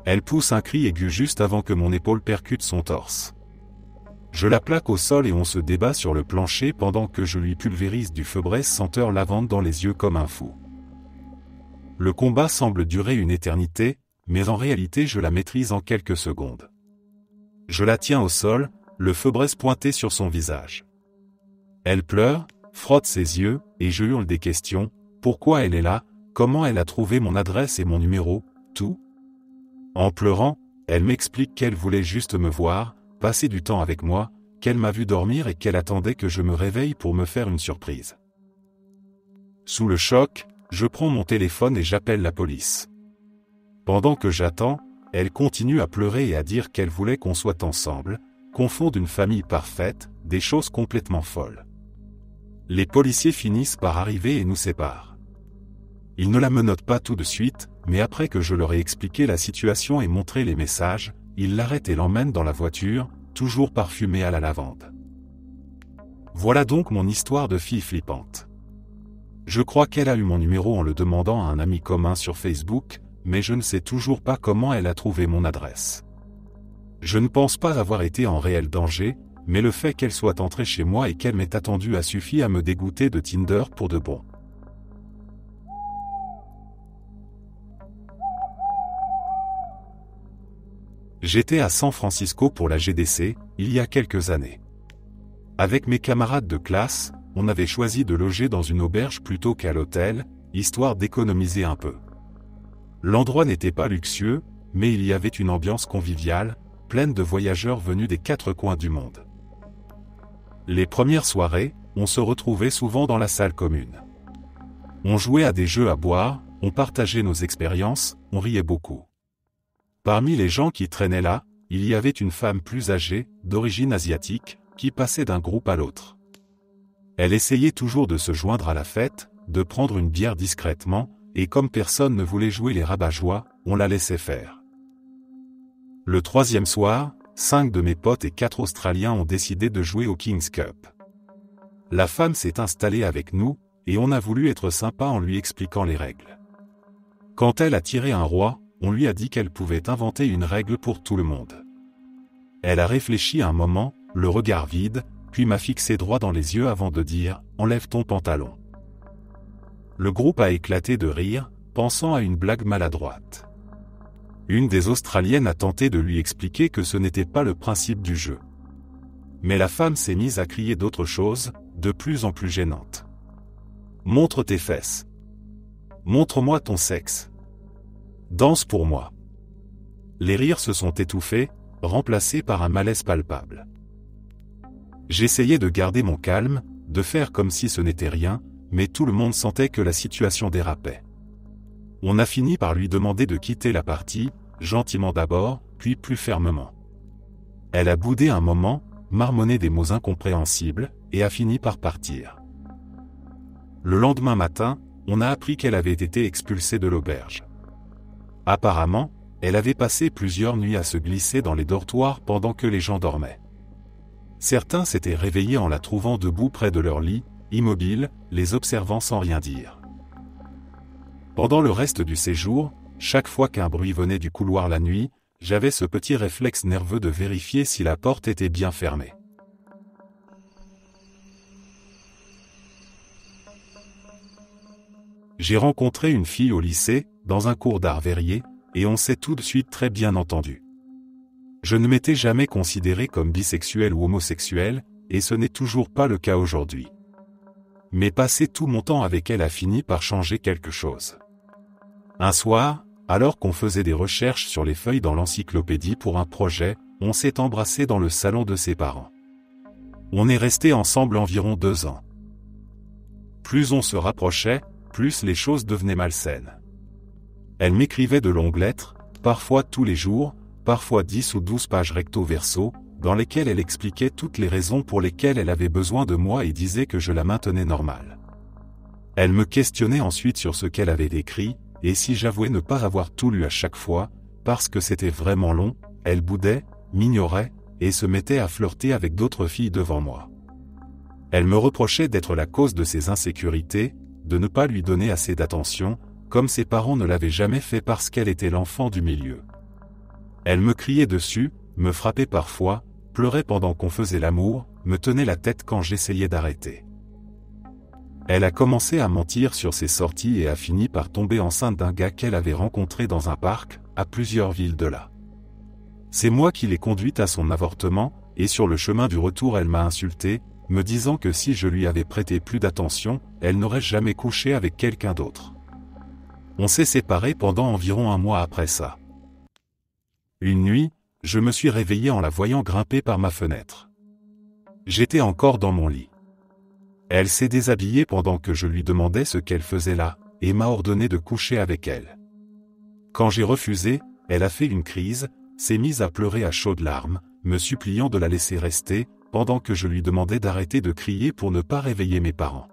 Elle pousse un cri aigu juste avant que mon épaule percute son torse. Je la plaque au sol et on se débat sur le plancher pendant que je lui pulvérise du Febreze senteur lavande dans les yeux comme un fou. Le combat semble durer une éternité, mais en réalité je la maîtrise en quelques secondes. Je la tiens au sol, le Febreze pointé sur son visage. Elle pleure, frotte ses yeux, et je hurle des questions, pourquoi elle est là, comment elle a trouvé mon adresse et mon numéro, tout. En pleurant, elle m'explique qu'elle voulait juste me voir, passer du temps avec moi, qu'elle m'a vu dormir et qu'elle attendait que je me réveille pour me faire une surprise. Sous le choc, je prends mon téléphone et j'appelle la police. Pendant que j'attends, elle continue à pleurer et à dire qu'elle voulait qu'on soit ensemble, qu'on fonde une famille parfaite, des choses complètement folles. Les policiers finissent par arriver et nous séparent. Ils ne la menottent pas tout de suite, mais après que je leur ai expliqué la situation et montré les messages, ils l'arrêtent et l'emmènent dans la voiture, toujours parfumée à la lavande. Voilà donc mon histoire de fille flippante. Je crois qu'elle a eu mon numéro en le demandant à un ami commun sur Facebook, mais je ne sais toujours pas comment elle a trouvé mon adresse. Je ne pense pas avoir été en réel danger, mais le fait qu'elle soit entrée chez moi et qu'elle m'ait attendu a suffi à me dégoûter de Tinder pour de bon. J'étais à San Francisco pour la GDC, il y a quelques années. Avec mes camarades de classe, on avait choisi de loger dans une auberge plutôt qu'à l'hôtel, histoire d'économiser un peu. L'endroit n'était pas luxueux, mais il y avait une ambiance conviviale, pleine de voyageurs venus des 4 coins du monde. Les premières soirées, on se retrouvait souvent dans la salle commune. On jouait à des jeux à boire, on partageait nos expériences, on riait beaucoup. Parmi les gens qui traînaient là, il y avait une femme plus âgée, d'origine asiatique, qui passait d'un groupe à l'autre. Elle essayait toujours de se joindre à la fête, de prendre une bière discrètement, et comme personne ne voulait jouer les rabat-joie, on la laissait faire. Le 3e soir, 5 de mes potes et 4 Australiens ont décidé de jouer au King's Cup. La femme s'est installée avec nous, et on a voulu être sympa en lui expliquant les règles. Quand elle a tiré un roi, on lui a dit qu'elle pouvait inventer une règle pour tout le monde. Elle a réfléchi un moment, le regard vide, puis m'a fixé droit dans les yeux avant de dire « Enlève ton pantalon ». Le groupe a éclaté de rire, pensant à une blague maladroite. Une des Australiennes a tenté de lui expliquer que ce n'était pas le principe du jeu. Mais la femme s'est mise à crier d'autres choses, de plus en plus gênantes. « Montre tes fesses. Montre-moi ton sexe. Danse pour moi. » Les rires se sont étouffés, remplacés par un malaise palpable. J'essayais de garder mon calme, de faire comme si ce n'était rien, mais tout le monde sentait que la situation dérapait. On a fini par lui demander de quitter la partie, gentiment d'abord, puis plus fermement. Elle a boudé un moment, marmonné des mots incompréhensibles, et a fini par partir. Le lendemain matin, on a appris qu'elle avait été expulsée de l'auberge. Apparemment, elle avait passé plusieurs nuits à se glisser dans les dortoirs pendant que les gens dormaient. Certains s'étaient réveillés en la trouvant debout près de leur lit, immobile, les observant sans rien dire. Pendant le reste du séjour, chaque fois qu'un bruit venait du couloir la nuit, j'avais ce petit réflexe nerveux de vérifier si la porte était bien fermée. J'ai rencontré une fille au lycée, dans un cours d'art verrier, et on s'est tout de suite très bien entendu. Je ne m'étais jamais considéré comme bisexuel ou homosexuel, et ce n'est toujours pas le cas aujourd'hui. Mais passer tout mon temps avec elle a fini par changer quelque chose. Un soir, alors qu'on faisait des recherches sur les feuilles dans l'encyclopédie pour un projet, on s'est embrassé dans le salon de ses parents. On est restés ensemble environ 2 ans. Plus on se rapprochait, plus les choses devenaient malsaines. Elle m'écrivait de longues lettres, parfois tous les jours, parfois 10 ou 12 pages recto verso, dans lesquelles elle expliquait toutes les raisons pour lesquelles elle avait besoin de moi et disait que je la maintenais normale. Elle me questionnait ensuite sur ce qu'elle avait écrit, et si j'avouais ne pas avoir tout lu à chaque fois, parce que c'était vraiment long, elle boudait, m'ignorait, et se mettait à flirter avec d'autres filles devant moi. Elle me reprochait d'être la cause de ses insécurités, de ne pas lui donner assez d'attention, comme ses parents ne l'avaient jamais fait parce qu'elle était l'enfant du milieu. Elle me criait dessus, me frappait parfois, pleurait pendant qu'on faisait l'amour, me tenait la tête quand j'essayais d'arrêter. Elle a commencé à mentir sur ses sorties et a fini par tomber enceinte d'un gars qu'elle avait rencontré dans un parc, à plusieurs villes de là. C'est moi qui l'ai conduite à son avortement, et sur le chemin du retour elle m'a insulté, me disant que si je lui avais prêté plus d'attention, elle n'aurait jamais couché avec quelqu'un d'autre. On s'est séparés pendant environ 1 mois après ça. Une nuit, je me suis réveillé en la voyant grimper par ma fenêtre. J'étais encore dans mon lit. Elle s'est déshabillée pendant que je lui demandais ce qu'elle faisait là, et m'a ordonné de coucher avec elle. Quand j'ai refusé, elle a fait une crise, s'est mise à pleurer à chaudes larmes, me suppliant de la laisser rester, pendant que je lui demandais d'arrêter de crier pour ne pas réveiller mes parents.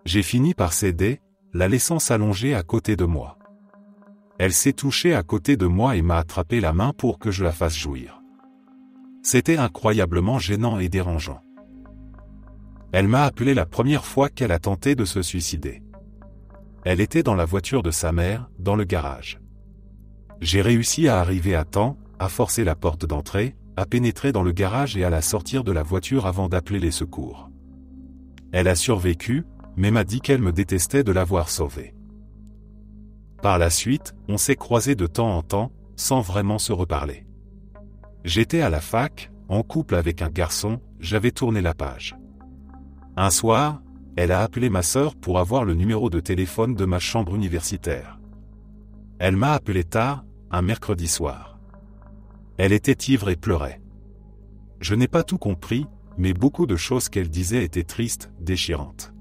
J'ai fini par céder, la laissant s'allonger à côté de moi. Elle s'est touchée à côté de moi et m'a attrapé la main pour que je la fasse jouir. C'était incroyablement gênant et dérangeant. Elle m'a appelé la première fois qu'elle a tenté de se suicider. Elle était dans la voiture de sa mère, dans le garage. J'ai réussi à arriver à temps, à forcer la porte d'entrée, à pénétrer dans le garage et à la sortir de la voiture avant d'appeler les secours. Elle a survécu, mais m'a dit qu'elle me détestait de l'avoir sauvée. Par la suite, on s'est croisés de temps en temps, sans vraiment se reparler. J'étais à la fac, en couple avec un garçon, j'avais tourné la page. Un soir, elle a appelé ma sœur pour avoir le numéro de téléphone de ma chambre universitaire. Elle m'a appelé tard, un mercredi soir. Elle était ivre et pleurait. Je n'ai pas tout compris, mais beaucoup de choses qu'elle disait étaient tristes, déchirantes.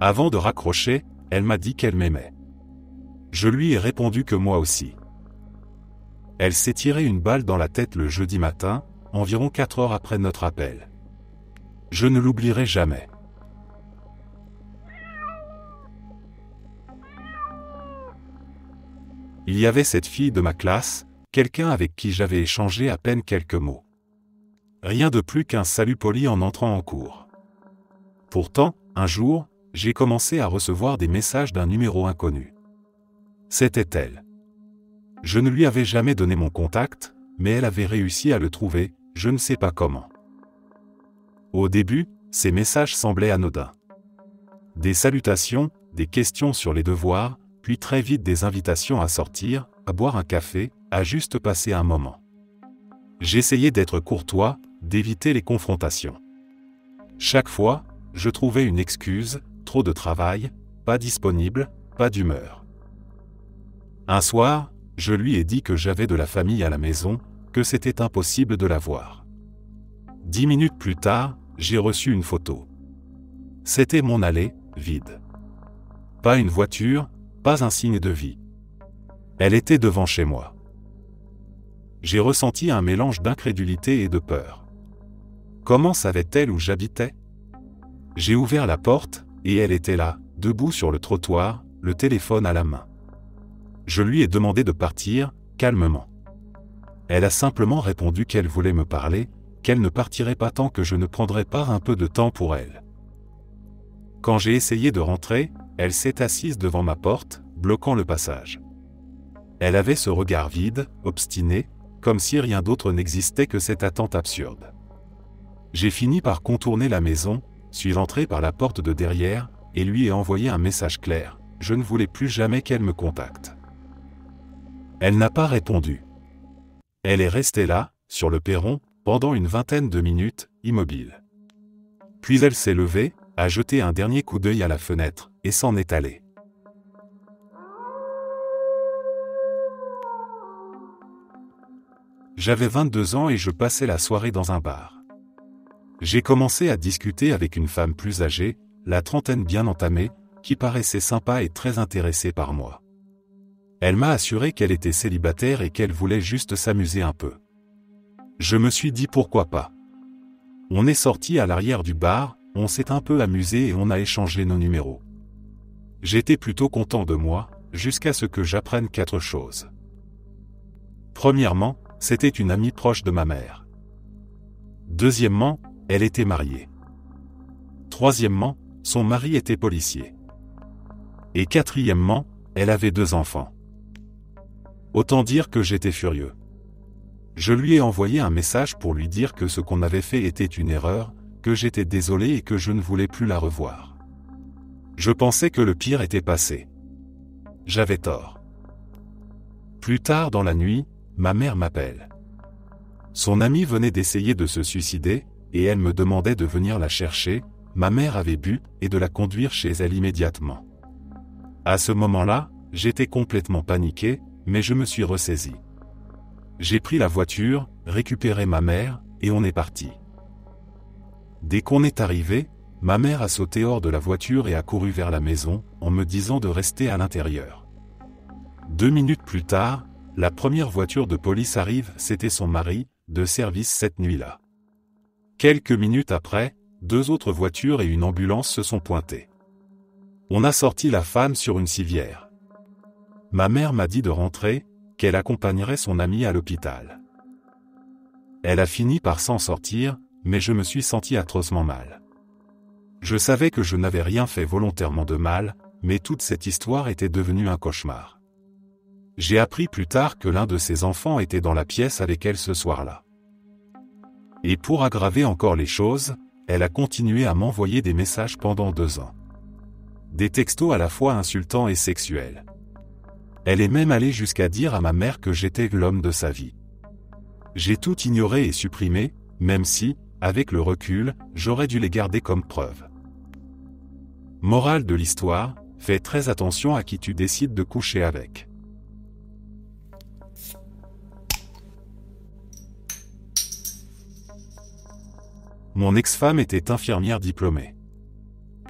Avant de raccrocher, elle m'a dit qu'elle m'aimait. Je lui ai répondu que moi aussi. Elle s'est tiré une balle dans la tête le jeudi matin, environ 4 heures après notre appel. Je ne l'oublierai jamais. Il y avait cette fille de ma classe, quelqu'un avec qui j'avais échangé à peine quelques mots. Rien de plus qu'un salut poli en entrant en cours. Pourtant, un jour, j'ai commencé à recevoir des messages d'un numéro inconnu. C'était elle. Je ne lui avais jamais donné mon contact, mais elle avait réussi à le trouver, je ne sais pas comment. Au début, ces messages semblaient anodins. Des salutations, des questions sur les devoirs, puis très vite des invitations à sortir, à boire un café, à juste passer un moment. J'essayais d'être courtois, d'éviter les confrontations. Chaque fois, je trouvais une excuse, trop de travail, pas disponible, pas d'humeur. Un soir, je lui ai dit que j'avais de la famille à la maison, que c'était impossible de la voir. 10 minutes plus tard, j'ai reçu une photo. C'était mon allée, vide. Pas une voiture, pas un signe de vie. Elle était devant chez moi. J'ai ressenti un mélange d'incrédulité et de peur. Comment savait-elle où j'habitais ? J'ai ouvert la porte, et elle était là, debout sur le trottoir, le téléphone à la main. Je lui ai demandé de partir, calmement. Elle a simplement répondu qu'elle voulait me parler, qu'elle ne partirait pas tant que je ne prendrais pas un peu de temps pour elle. Quand j'ai essayé de rentrer, elle s'est assise devant ma porte, bloquant le passage. Elle avait ce regard vide, obstiné, comme si rien d'autre n'existait que cette attente absurde. J'ai fini par contourner la maison, suis entré par la porte de derrière, et lui ai envoyé un message clair. Je ne voulais plus jamais qu'elle me contacte. Elle n'a pas répondu. Elle est restée là, sur le perron, pendant une vingtaine de minutes, immobile. Puis elle s'est levée, a jeté un dernier coup d'œil à la fenêtre, et s'en est allée. J'avais 22 ans et je passais la soirée dans un bar. J'ai commencé à discuter avec une femme plus âgée, la trentaine bien entamée, qui paraissait sympa et très intéressée par moi. Elle m'a assuré qu'elle était célibataire et qu'elle voulait juste s'amuser un peu. Je me suis dit pourquoi pas. On est sorti à l'arrière du bar, on s'est un peu amusé et on a échangé nos numéros. J'étais plutôt content de moi, jusqu'à ce que j'apprenne 4 choses. Premièrement, c'était une amie proche de ma mère. Deuxièmement, elle était mariée. Troisièmement, son mari était policier. Et quatrièmement, elle avait 2 enfants. Autant dire que j'étais furieux. Je lui ai envoyé un message pour lui dire que ce qu'on avait fait était une erreur, que j'étais désolé et que je ne voulais plus la revoir. Je pensais que le pire était passé. J'avais tort. Plus tard dans la nuit, ma mère m'appelle. Son amie venait d'essayer de se suicider, et elle me demandait de venir la chercher. Ma mère avait bu, et de la conduire chez elle immédiatement. À ce moment-là, j'étais complètement paniqué, mais je me suis ressaisi. J'ai pris la voiture, récupéré ma mère, et on est parti. Dès qu'on est arrivé, ma mère a sauté hors de la voiture et a couru vers la maison, en me disant de rester à l'intérieur. 2 minutes plus tard, la première voiture de police arrive, c'était son mari, de service cette nuit-là. Quelques minutes après, 2 autres voitures et une ambulance se sont pointées. On a sorti la femme sur une civière. Ma mère m'a dit de rentrer, qu'elle accompagnerait son amie à l'hôpital. Elle a fini par s'en sortir, mais je me suis senti atrocement mal. Je savais que je n'avais rien fait volontairement de mal, mais toute cette histoire était devenue un cauchemar. J'ai appris plus tard que l'un de ses enfants était dans la pièce avec elle ce soir-là. Et pour aggraver encore les choses, elle a continué à m'envoyer des messages pendant 2 ans. Des textos à la fois insultants et sexuels. Elle est même allée jusqu'à dire à ma mère que j'étais l'homme de sa vie. J'ai tout ignoré et supprimé, même si, avec le recul, j'aurais dû les garder comme preuve. Morale de l'histoire, fais très attention à qui tu décides de coucher avec. Mon ex-femme était infirmière diplômée.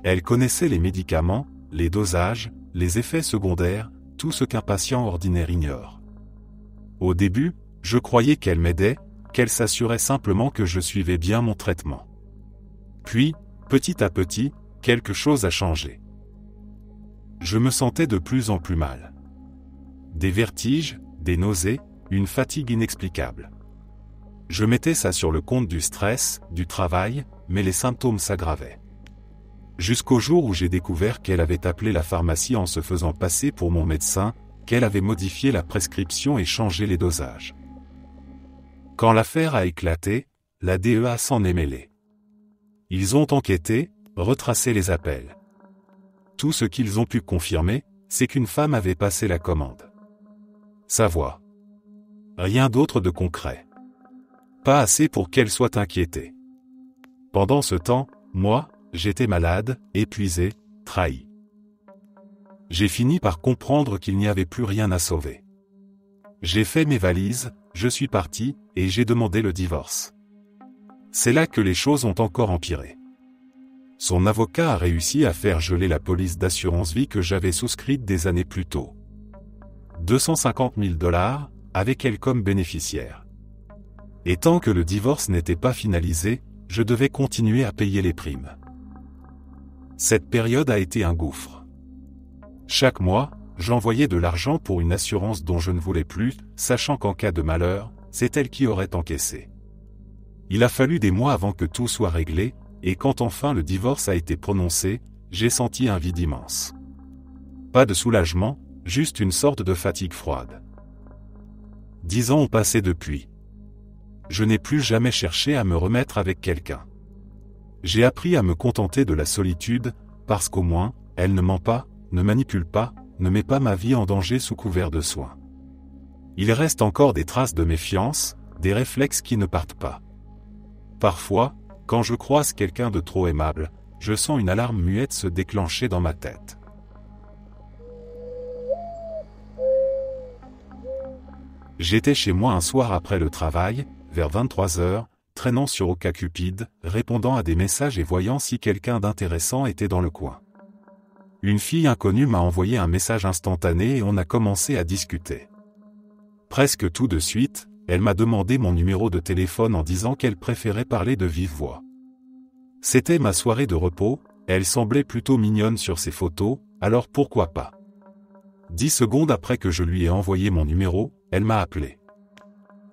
Elle connaissait les médicaments, les dosages, les effets secondaires, tout ce qu'un patient ordinaire ignore. Au début, je croyais qu'elle m'aidait, qu'elle s'assurait simplement que je suivais bien mon traitement. Puis, petit à petit, quelque chose a changé. Je me sentais de plus en plus mal. Des vertiges, des nausées, une fatigue inexplicable. Je mettais ça sur le compte du stress, du travail, mais les symptômes s'aggravaient. Jusqu'au jour où j'ai découvert qu'elle avait appelé la pharmacie en se faisant passer pour mon médecin, qu'elle avait modifié la prescription et changé les dosages. Quand l'affaire a éclaté, la DEA s'en est mêlée. Ils ont enquêté, retracé les appels. Tout ce qu'ils ont pu confirmer, c'est qu'une femme avait passé la commande. Sa voix. Rien d'autre de concret. Pas assez pour qu'elle soit inquiétée. Pendant ce temps, moi, j'étais malade, épuisé, trahi. J'ai fini par comprendre qu'il n'y avait plus rien à sauver. J'ai fait mes valises, je suis parti, et j'ai demandé le divorce. C'est là que les choses ont encore empiré. Son avocat a réussi à faire geler la police d'assurance vie que j'avais souscrite des années plus tôt. 250 000 $, avec elle comme bénéficiaire. Et tant que le divorce n'était pas finalisé, je devais continuer à payer les primes. Cette période a été un gouffre. Chaque mois, j'envoyais de l'argent pour une assurance dont je ne voulais plus, sachant qu'en cas de malheur, c'est elle qui aurait encaissé. Il a fallu des mois avant que tout soit réglé, et quand enfin le divorce a été prononcé, j'ai senti un vide immense. Pas de soulagement, juste une sorte de fatigue froide. 10 ans ont passé depuis. Je n'ai plus jamais cherché à me remettre avec quelqu'un. J'ai appris à me contenter de la solitude, parce qu'au moins, elle ne ment pas, ne manipule pas, ne met pas ma vie en danger sous couvert de soins. Il reste encore des traces de méfiance, des réflexes qui ne partent pas. Parfois, quand je croise quelqu'un de trop aimable, je sens une alarme muette se déclencher dans ma tête. J'étais chez moi un soir après le travail, vers 23h, traînant sur OkCupid, répondant à des messages et voyant si quelqu'un d'intéressant était dans le coin. Une fille inconnue m'a envoyé un message instantané et on a commencé à discuter. Presque tout de suite, elle m'a demandé mon numéro de téléphone en disant qu'elle préférait parler de vive voix. C'était ma soirée de repos, elle semblait plutôt mignonne sur ses photos, alors pourquoi pas. 10 secondes après que je lui ai envoyé mon numéro, elle m'a appelé.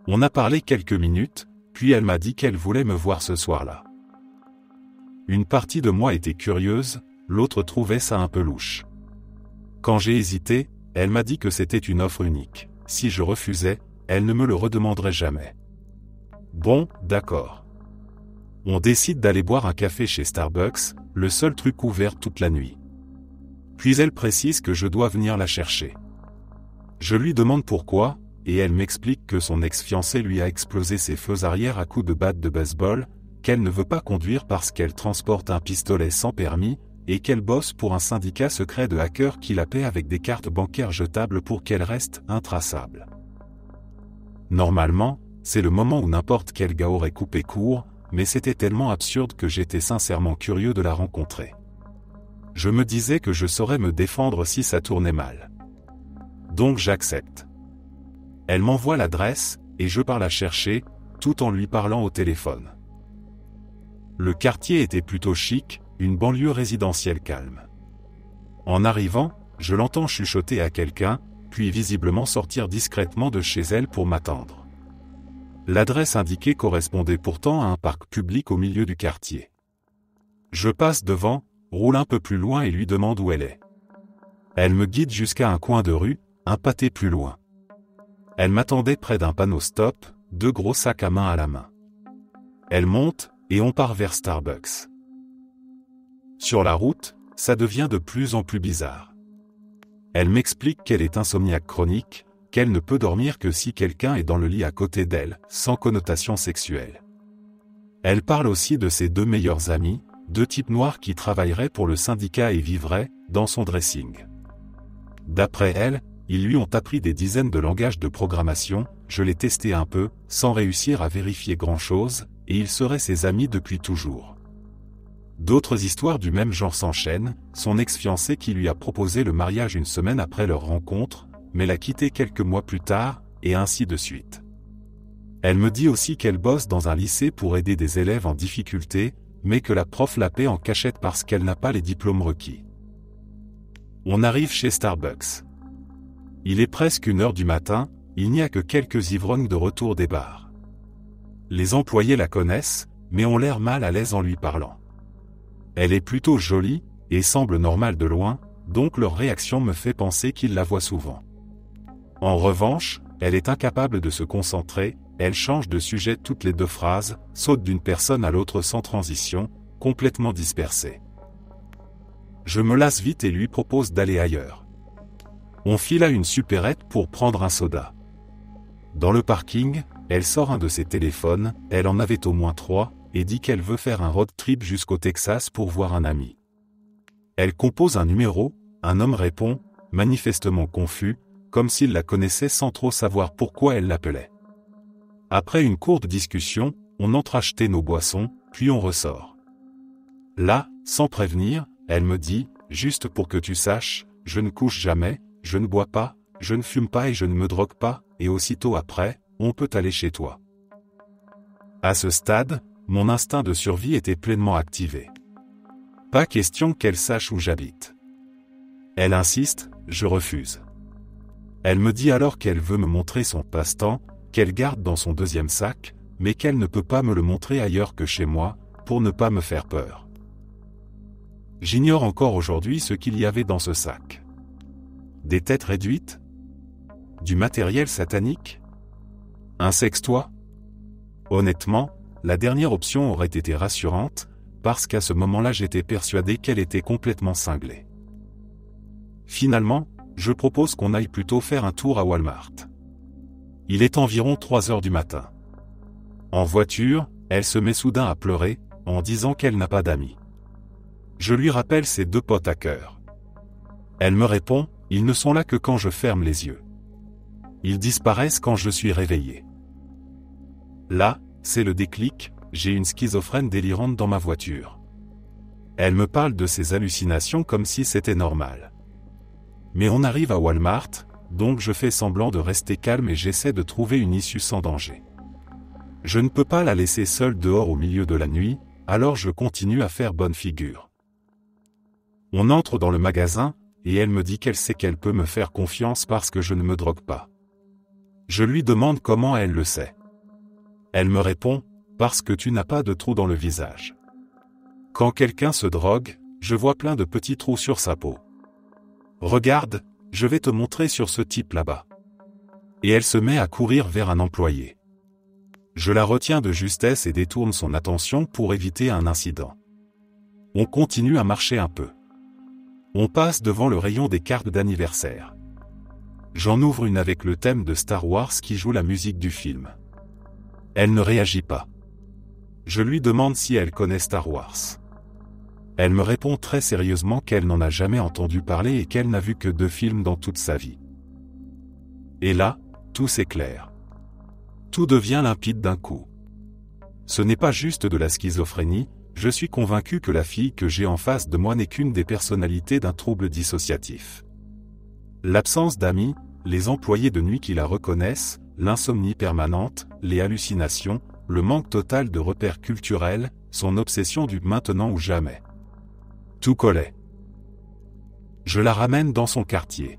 On a parlé quelques minutes, puis elle m'a dit qu'elle voulait me voir ce soir-là. Une partie de moi était curieuse, l'autre trouvait ça un peu louche. Quand j'ai hésité, elle m'a dit que c'était une offre unique. Si je refusais, elle ne me le redemanderait jamais. Bon, d'accord. On décide d'aller boire un café chez Starbucks, le seul truc ouvert toute la nuit. Puis elle précise que je dois venir la chercher. Je lui demande pourquoi, et elle m'explique que son ex-fiancé lui a explosé ses feux arrière à coups de batte de baseball, qu'elle ne veut pas conduire parce qu'elle transporte un pistolet sans permis, et qu'elle bosse pour un syndicat secret de hackers qui la paie avec des cartes bancaires jetables pour qu'elle reste intraçable. Normalement, c'est le moment où n'importe quel gars aurait coupé court, mais c'était tellement absurde que j'étais sincèrement curieux de la rencontrer. Je me disais que je saurais me défendre si ça tournait mal. Donc j'accepte. Elle m'envoie l'adresse, et je pars la chercher, tout en lui parlant au téléphone. Le quartier était plutôt chic, une banlieue résidentielle calme. En arrivant, je l'entends chuchoter à quelqu'un, puis visiblement sortir discrètement de chez elle pour m'attendre. L'adresse indiquée correspondait pourtant à un parc public au milieu du quartier. Je passe devant, roule un peu plus loin et lui demande où elle est. Elle me guide jusqu'à un coin de rue, un pâté plus loin. Elle m'attendait près d'un panneau stop, 2 gros sacs à main à la main. Elle monte, et on part vers Starbucks. Sur la route, ça devient de plus en plus bizarre. Elle m'explique qu'elle est insomniaque chronique, qu'elle ne peut dormir que si quelqu'un est dans le lit à côté d'elle, sans connotation sexuelle. Elle parle aussi de ses 2 meilleurs amis, 2 types noirs qui travailleraient pour le syndicat et vivraient, dans son dressing. D'après elle, ils lui ont appris des dizaines de langages de programmation, je l'ai testé un peu, sans réussir à vérifier grand-chose, et ils seraient ses amis depuis toujours. D'autres histoires du même genre s'enchaînent, son ex-fiancé qui lui a proposé le mariage une semaine après leur rencontre, mais l'a quitté quelques mois plus tard, et ainsi de suite. Elle me dit aussi qu'elle bosse dans un lycée pour aider des élèves en difficulté, mais que la prof la paie en cachette parce qu'elle n'a pas les diplômes requis. On arrive chez Starbucks. Il est presque 1h du matin, il n'y a que quelques ivrognes de retour des bars. Les employés la connaissent, mais ont l'air mal à l'aise en lui parlant. Elle est plutôt jolie, et semble normale de loin, donc leur réaction me fait penser qu'ils la voient souvent. En revanche, elle est incapable de se concentrer, elle change de sujet toutes les 2 phrases, saute d'une personne à l'autre sans transition, complètement dispersée. Je me lasse vite et lui propose d'aller ailleurs. On file à une supérette pour prendre un soda. Dans le parking, elle sort un de ses téléphones, elle en avait au moins 3, et dit qu'elle veut faire un road trip jusqu'au Texas pour voir un ami. Elle compose un numéro, un homme répond, manifestement confus, comme s'il la connaissait sans trop savoir pourquoi elle l'appelait. Après une courte discussion, on entre acheter nos boissons, puis on ressort. Là, sans prévenir, elle me dit, juste pour que tu saches, je ne couche jamais, je ne bois pas, je ne fume pas et je ne me drogue pas, et aussitôt après, on peut aller chez toi. À ce stade, mon instinct de survie était pleinement activé. Pas question qu'elle sache où j'habite. Elle insiste, je refuse. Elle me dit alors qu'elle veut me montrer son passe-temps, qu'elle garde dans son 2e sac, mais qu'elle ne peut pas me le montrer ailleurs que chez moi, pour ne pas me faire peur. J'ignore encore aujourd'hui ce qu'il y avait dans ce sac. Des têtes réduites? Du matériel satanique? Un sextoy? Honnêtement, la dernière option aurait été rassurante, parce qu'à ce moment-là j'étais persuadé qu'elle était complètement cinglée. Finalement, je propose qu'on aille plutôt faire un tour à Walmart. Il est environ 3h du matin. En voiture, elle se met soudain à pleurer, en disant qu'elle n'a pas d'amis. Je lui rappelle ses 2 potes à cœur. Elle me répond, ils ne sont là que quand je ferme les yeux. Ils disparaissent quand je suis réveillé. Là, c'est le déclic, j'ai une schizophrène délirante dans ma voiture. Elle me parle de ses hallucinations comme si c'était normal. Mais on arrive à Walmart, donc je fais semblant de rester calme et j'essaie de trouver une issue sans danger. Je ne peux pas la laisser seule dehors au milieu de la nuit, alors je continue à faire bonne figure. On entre dans le magasin, et elle me dit qu'elle sait qu'elle peut me faire confiance parce que je ne me drogue pas. Je lui demande comment elle le sait. Elle me répond, parce que tu n'as pas de trou dans le visage. Quand quelqu'un se drogue, je vois plein de petits trous sur sa peau. Regarde, je vais te montrer sur ce type là-bas. Et elle se met à courir vers un employé. Je la retiens de justesse et détourne son attention pour éviter un incident. On continue à marcher un peu. On passe devant le rayon des cartes d'anniversaire. J'en ouvre une avec le thème de Star Wars qui joue la musique du film. Elle ne réagit pas. Je lui demande si elle connaît Star Wars. Elle me répond très sérieusement qu'elle n'en a jamais entendu parler et qu'elle n'a vu que 2 films dans toute sa vie. Et là, tout s'éclaire. Tout devient limpide d'un coup. Ce n'est pas juste de la schizophrénie, je suis convaincu que la fille que j'ai en face de moi n'est qu'une des personnalités d'un trouble dissociatif. L'absence d'amis, les employés de nuit qui la reconnaissent, l'insomnie permanente, les hallucinations, le manque total de repères culturels, son obsession du maintenant ou jamais. Tout collait. Je la ramène dans son quartier.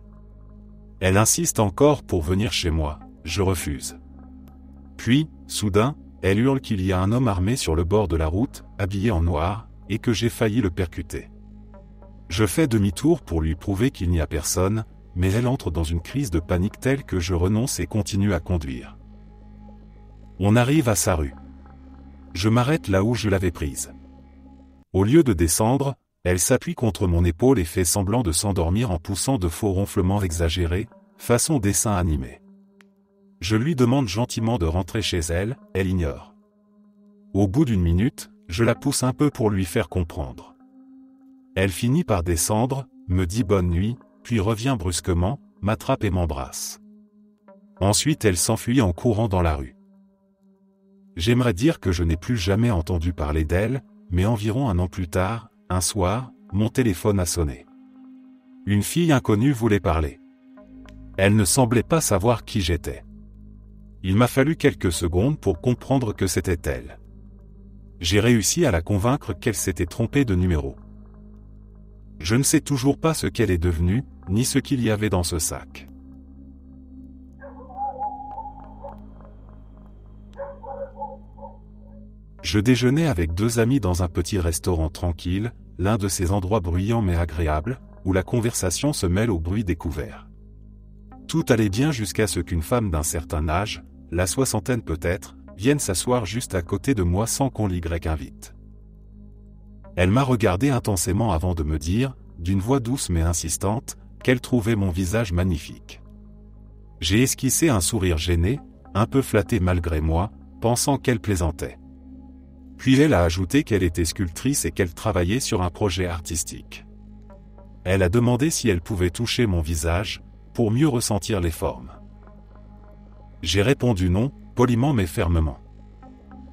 Elle insiste encore pour venir chez moi, je refuse. Puis, soudain, elle hurle qu'il y a un homme armé sur le bord de la route, habillé en noir, et que j'ai failli le percuter. Je fais demi-tour pour lui prouver qu'il n'y a personne, mais elle entre dans une crise de panique telle que je renonce et continue à conduire. On arrive à sa rue. Je m'arrête là où je l'avais prise. Au lieu de descendre, elle s'appuie contre mon épaule et fait semblant de s'endormir en poussant de faux ronflements exagérés, façon dessin animé. Je lui demande gentiment de rentrer chez elle, elle ignore. Au bout d'1 minute, je la pousse un peu pour lui faire comprendre. Elle finit par descendre, me dit bonne nuit, puis revient brusquement, m'attrape et m'embrasse. Ensuite elle s'enfuit en courant dans la rue. J'aimerais dire que je n'ai plus jamais entendu parler d'elle, mais environ 1 an plus tard, un soir, mon téléphone a sonné. Une fille inconnue voulait parler. Elle ne semblait pas savoir qui j'étais. Il m'a fallu quelques secondes pour comprendre que c'était elle. J'ai réussi à la convaincre qu'elle s'était trompée de numéro. Je ne sais toujours pas ce qu'elle est devenue, ni ce qu'il y avait dans ce sac. Je déjeunais avec 2 amis dans un petit restaurant tranquille, l'un de ces endroits bruyants mais agréables, où la conversation se mêle au bruit des couverts. Tout allait bien jusqu'à ce qu'une femme d'un certain âge, la soixantaine peut-être, vienne s'asseoir juste à côté de moi sans qu'on l'y invite. Elle m'a regardé intensément avant de me dire, d'une voix douce mais insistante, qu'elle trouvait mon visage magnifique. J'ai esquissé un sourire gêné, un peu flatté malgré moi, pensant qu'elle plaisantait. Puis elle a ajouté qu'elle était sculptrice et qu'elle travaillait sur un projet artistique. Elle a demandé si elle pouvait toucher mon visage, pour mieux ressentir les formes. J'ai répondu non, poliment mais fermement.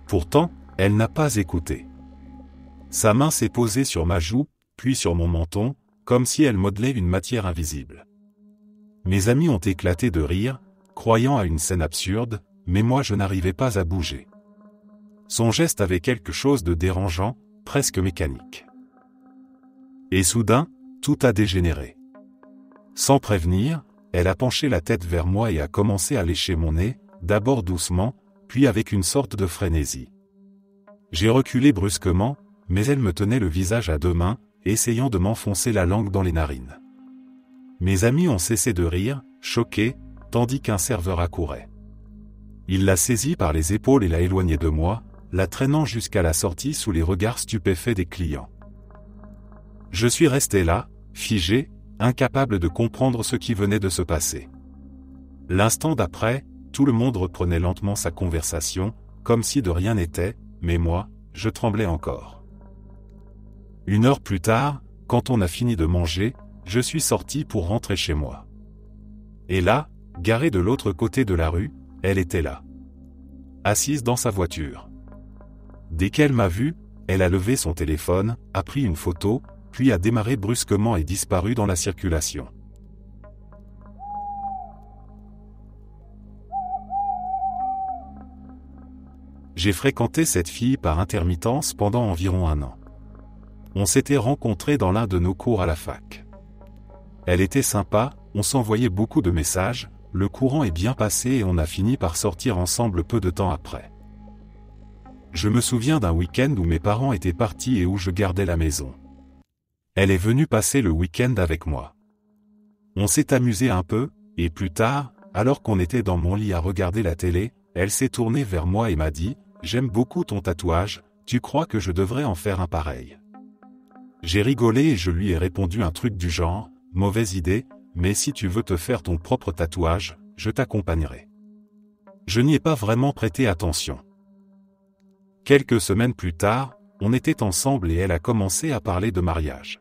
Pourtant, elle n'a pas écouté. Sa main s'est posée sur ma joue, puis sur mon menton, comme si elle modelait une matière invisible. Mes amis ont éclaté de rire, croyant à une scène absurde, mais moi je n'arrivais pas à bouger. Son geste avait quelque chose de dérangeant, presque mécanique. Et soudain, tout a dégénéré. Sans prévenir, elle a penché la tête vers moi et a commencé à lécher mon nez, d'abord doucement, puis avec une sorte de frénésie. J'ai reculé brusquement, mais elle me tenait le visage à 2 mains, essayant de m'enfoncer la langue dans les narines. Mes amis ont cessé de rire, choqués, tandis qu'un serveur accourait. Il l'a saisie par les épaules et l'a éloignée de moi, la traînant jusqu'à la sortie sous les regards stupéfaits des clients. Je suis resté là, figé, incapable de comprendre ce qui venait de se passer. L'instant d'après, tout le monde reprenait lentement sa conversation, comme si de rien n'était, mais moi, je tremblais encore. 1 heure plus tard, quand on a fini de manger, je suis sorti pour rentrer chez moi. Et là, garée de l'autre côté de la rue, elle était là. Assise dans sa voiture. Dès qu'elle m'a vu, elle a levé son téléphone, a pris une photo, puis a démarré brusquement et disparu dans la circulation. J'ai fréquenté cette fille par intermittence pendant environ 1 an. On s'était rencontrés dans l'un de nos cours à la fac. Elle était sympa, on s'envoyait beaucoup de messages, le courant est bien passé et on a fini par sortir ensemble peu de temps après. Je me souviens d'un week-end où mes parents étaient partis et où je gardais la maison. Elle est venue passer le week-end avec moi. On s'est amusé un peu, et plus tard, alors qu'on était dans mon lit à regarder la télé, elle s'est tournée vers moi et m'a dit « J'aime beaucoup ton tatouage, tu crois que je devrais en faire un pareil ?» J'ai rigolé et je lui ai répondu un truc du genre « Mauvaise idée, mais si tu veux te faire ton propre tatouage, je t'accompagnerai. » Je n'y ai pas vraiment prêté attention. Quelques semaines plus tard, on était ensemble et elle a commencé à parler de mariage.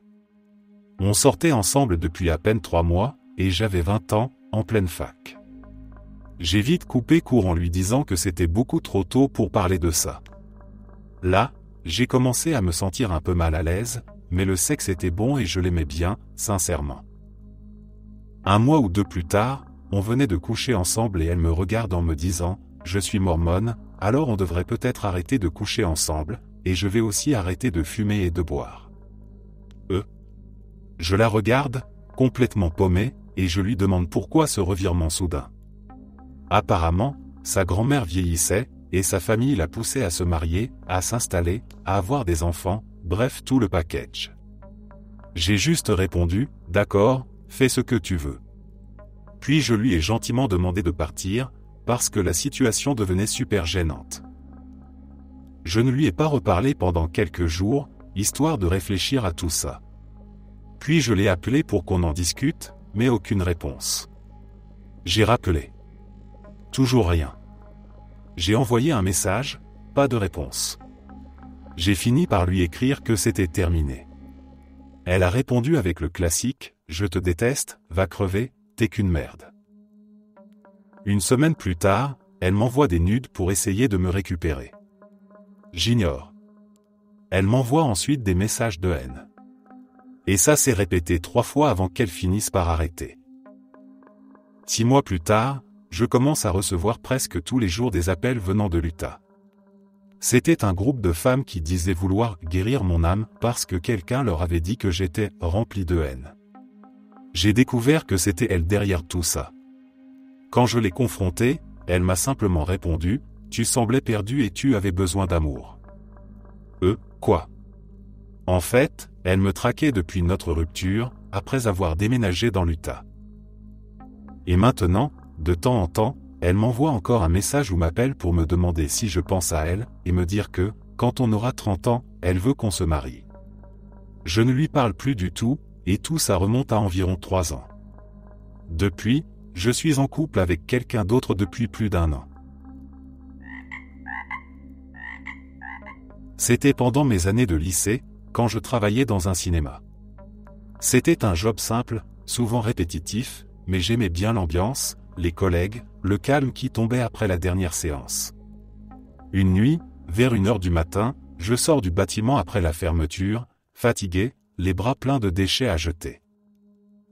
On sortait ensemble depuis à peine 3 mois, et j'avais 20 ans, en pleine fac. J'ai vite coupé court en lui disant que c'était beaucoup trop tôt pour parler de ça. Là, j'ai commencé à me sentir un peu mal à l'aise, mais le sexe était bon et je l'aimais bien, sincèrement. 1 mois ou 2 plus tard, on venait de coucher ensemble et elle me regarde en me disant « Je suis mormone, alors on devrait peut-être arrêter de coucher ensemble, et je vais aussi arrêter de fumer et de boire. » Je la regarde, complètement paumée, et je lui demande pourquoi ce revirement soudain. Apparemment, sa grand-mère vieillissait, et sa famille l'a poussée à se marier, à s'installer, à avoir des enfants, bref tout le package. J'ai juste répondu « D'accord, fais ce que tu veux. » Puis je lui ai gentiment demandé de partir, parce que la situation devenait super gênante. Je ne lui ai pas reparlé pendant quelques jours, histoire de réfléchir à tout ça. Puis je l'ai appelé pour qu'on en discute, mais aucune réponse. J'ai rappelé. Toujours rien. J'ai envoyé un message, pas de réponse. J'ai fini par lui écrire que c'était terminé. Elle a répondu avec le classique « Je te déteste, va crever, t'es qu'une merde ». 1 semaine plus tard, elle m'envoie des nudes pour essayer de me récupérer. J'ignore. Elle m'envoie ensuite des messages de haine. Et ça s'est répété 3 fois avant qu'elle finisse par arrêter. 6 mois plus tard, je commence à recevoir presque tous les jours des appels venant de l'Utah. C'était un groupe de femmes qui disaient vouloir guérir mon âme parce que quelqu'un leur avait dit que j'étais rempli de haine. J'ai découvert que c'était elle derrière tout ça. Quand je l'ai confrontée, elle m'a simplement répondu « Tu semblais perdu et tu avais besoin d'amour. » Quoi ? En fait, elle me traquait depuis notre rupture, après avoir déménagé dans l'Utah. Et maintenant, de temps en temps, elle m'envoie encore un message ou m'appelle pour me demander si je pense à elle, et me dire que, quand on aura 30 ans, elle veut qu'on se marie. Je ne lui parle plus du tout, et tout ça remonte à environ 3 ans. Depuis, je suis en couple avec quelqu'un d'autre depuis plus d'1 an. C'était pendant mes années de lycée, quand je travaillais dans un cinéma. C'était un job simple, souvent répétitif, mais j'aimais bien l'ambiance, les collègues, le calme qui tombait après la dernière séance. Une nuit, vers 1h du matin, je sors du bâtiment après la fermeture, fatigué, les bras pleins de déchets à jeter.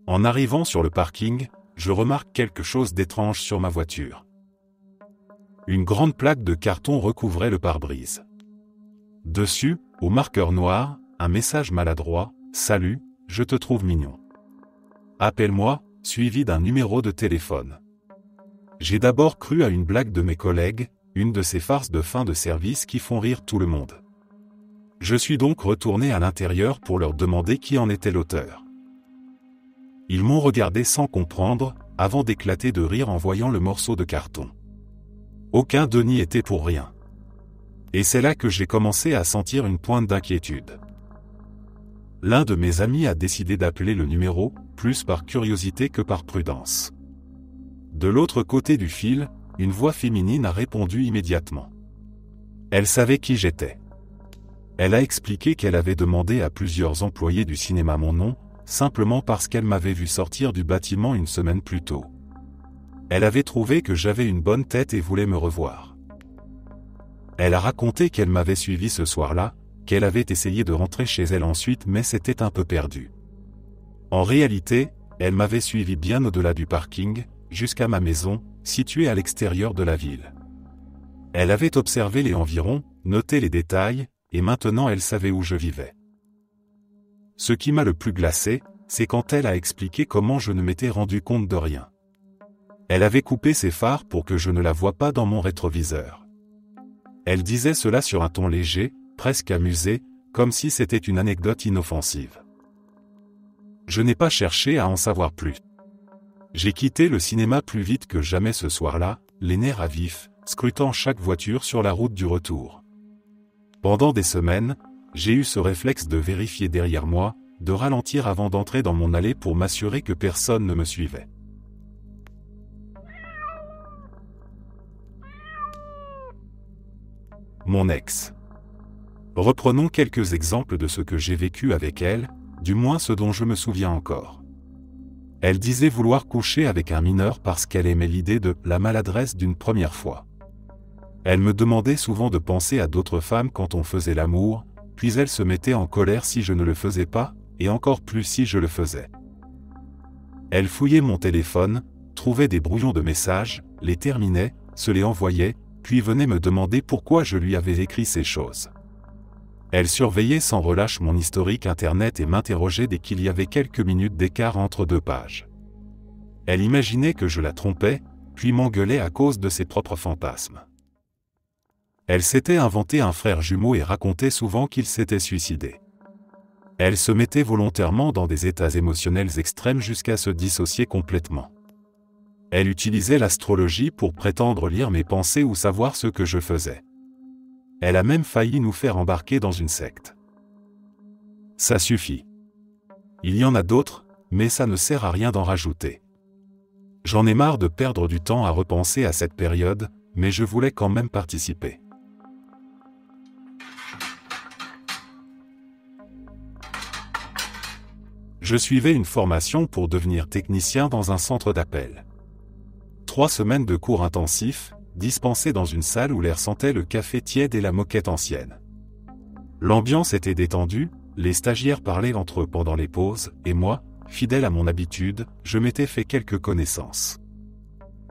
En arrivant sur le parking, je remarque quelque chose d'étrange sur ma voiture. Une grande plaque de carton recouvrait le pare-brise. Dessus, au marqueur noir, un message maladroit, « Salut, je te trouve mignon. Appelle-moi », suivi d'un numéro de téléphone. J'ai d'abord cru à une blague de mes collègues, une de ces farces de fin de service qui font rire tout le monde. Je suis donc retourné à l'intérieur pour leur demander qui en était l'auteur. Ils m'ont regardé sans comprendre, avant d'éclater de rire en voyant le morceau de carton. Aucun d'eux n'y était pour rien. Et c'est là que j'ai commencé à sentir une pointe d'inquiétude. L'un de mes amis a décidé d'appeler le numéro, plus par curiosité que par prudence. De l'autre côté du fil, une voix féminine a répondu immédiatement. Elle savait qui j'étais. Elle a expliqué qu'elle avait demandé à plusieurs employés du cinéma mon nom, simplement parce qu'elle m'avait vu sortir du bâtiment 1 semaine plus tôt. Elle avait trouvé que j'avais une bonne tête et voulait me revoir. Elle a raconté qu'elle m'avait suivi ce soir-là, qu'elle avait essayé de rentrer chez elle ensuite mais s'était un peu perdue. En réalité, elle m'avait suivi bien au-delà du parking, jusqu'à ma maison, située à l'extérieur de la ville. Elle avait observé les environs, noté les détails, et maintenant elle savait où je vivais. Ce qui m'a le plus glacé, c'est quand elle a expliqué comment je ne m'étais rendu compte de rien. Elle avait coupé ses phares pour que je ne la voie pas dans mon rétroviseur. Elle disait cela sur un ton léger, presque amusé, comme si c'était une anecdote inoffensive. Je n'ai pas cherché à en savoir plus. J'ai quitté le cinéma plus vite que jamais ce soir-là, les nerfs à vif, scrutant chaque voiture sur la route du retour. Pendant des semaines, j'ai eu ce réflexe de vérifier derrière moi, de ralentir avant d'entrer dans mon allée pour m'assurer que personne ne me suivait. Mon ex. Reprenons quelques exemples de ce que j'ai vécu avec elle, du moins ce dont je me souviens encore. Elle disait vouloir coucher avec un mineur parce qu'elle aimait l'idée de la maladresse d'une première fois. Elle me demandait souvent de penser à d'autres femmes quand on faisait l'amour, puis elle se mettait en colère si je ne le faisais pas, et encore plus si je le faisais. Elle fouillait mon téléphone, trouvait des brouillons de messages, les terminait, se les envoyait, puis venait me demander pourquoi je lui avais écrit ces choses. Elle surveillait sans relâche mon historique internet et m'interrogeait dès qu'il y avait quelques minutes d'écart entre deux pages. Elle imaginait que je la trompais, puis m'engueulait à cause de ses propres fantasmes. Elle s'était inventé un frère jumeau et racontait souvent qu'il s'était suicidé. Elle se mettait volontairement dans des états émotionnels extrêmes jusqu'à se dissocier complètement. Elle utilisait l'astrologie pour prétendre lire mes pensées ou savoir ce que je faisais. Elle a même failli nous faire embarquer dans une secte. Ça suffit. Il y en a d'autres, mais ça ne sert à rien d'en rajouter. J'en ai marre de perdre du temps à repenser à cette période, mais je voulais quand même participer. Je suivais une formation pour devenir technicien dans un centre d'appel. 3 semaines de cours intensifs, dispensés dans une salle où l'air sentait le café tiède et la moquette ancienne. L'ambiance était détendue, les stagiaires parlaient entre eux pendant les pauses, et moi, fidèle à mon habitude, je m'étais fait quelques connaissances.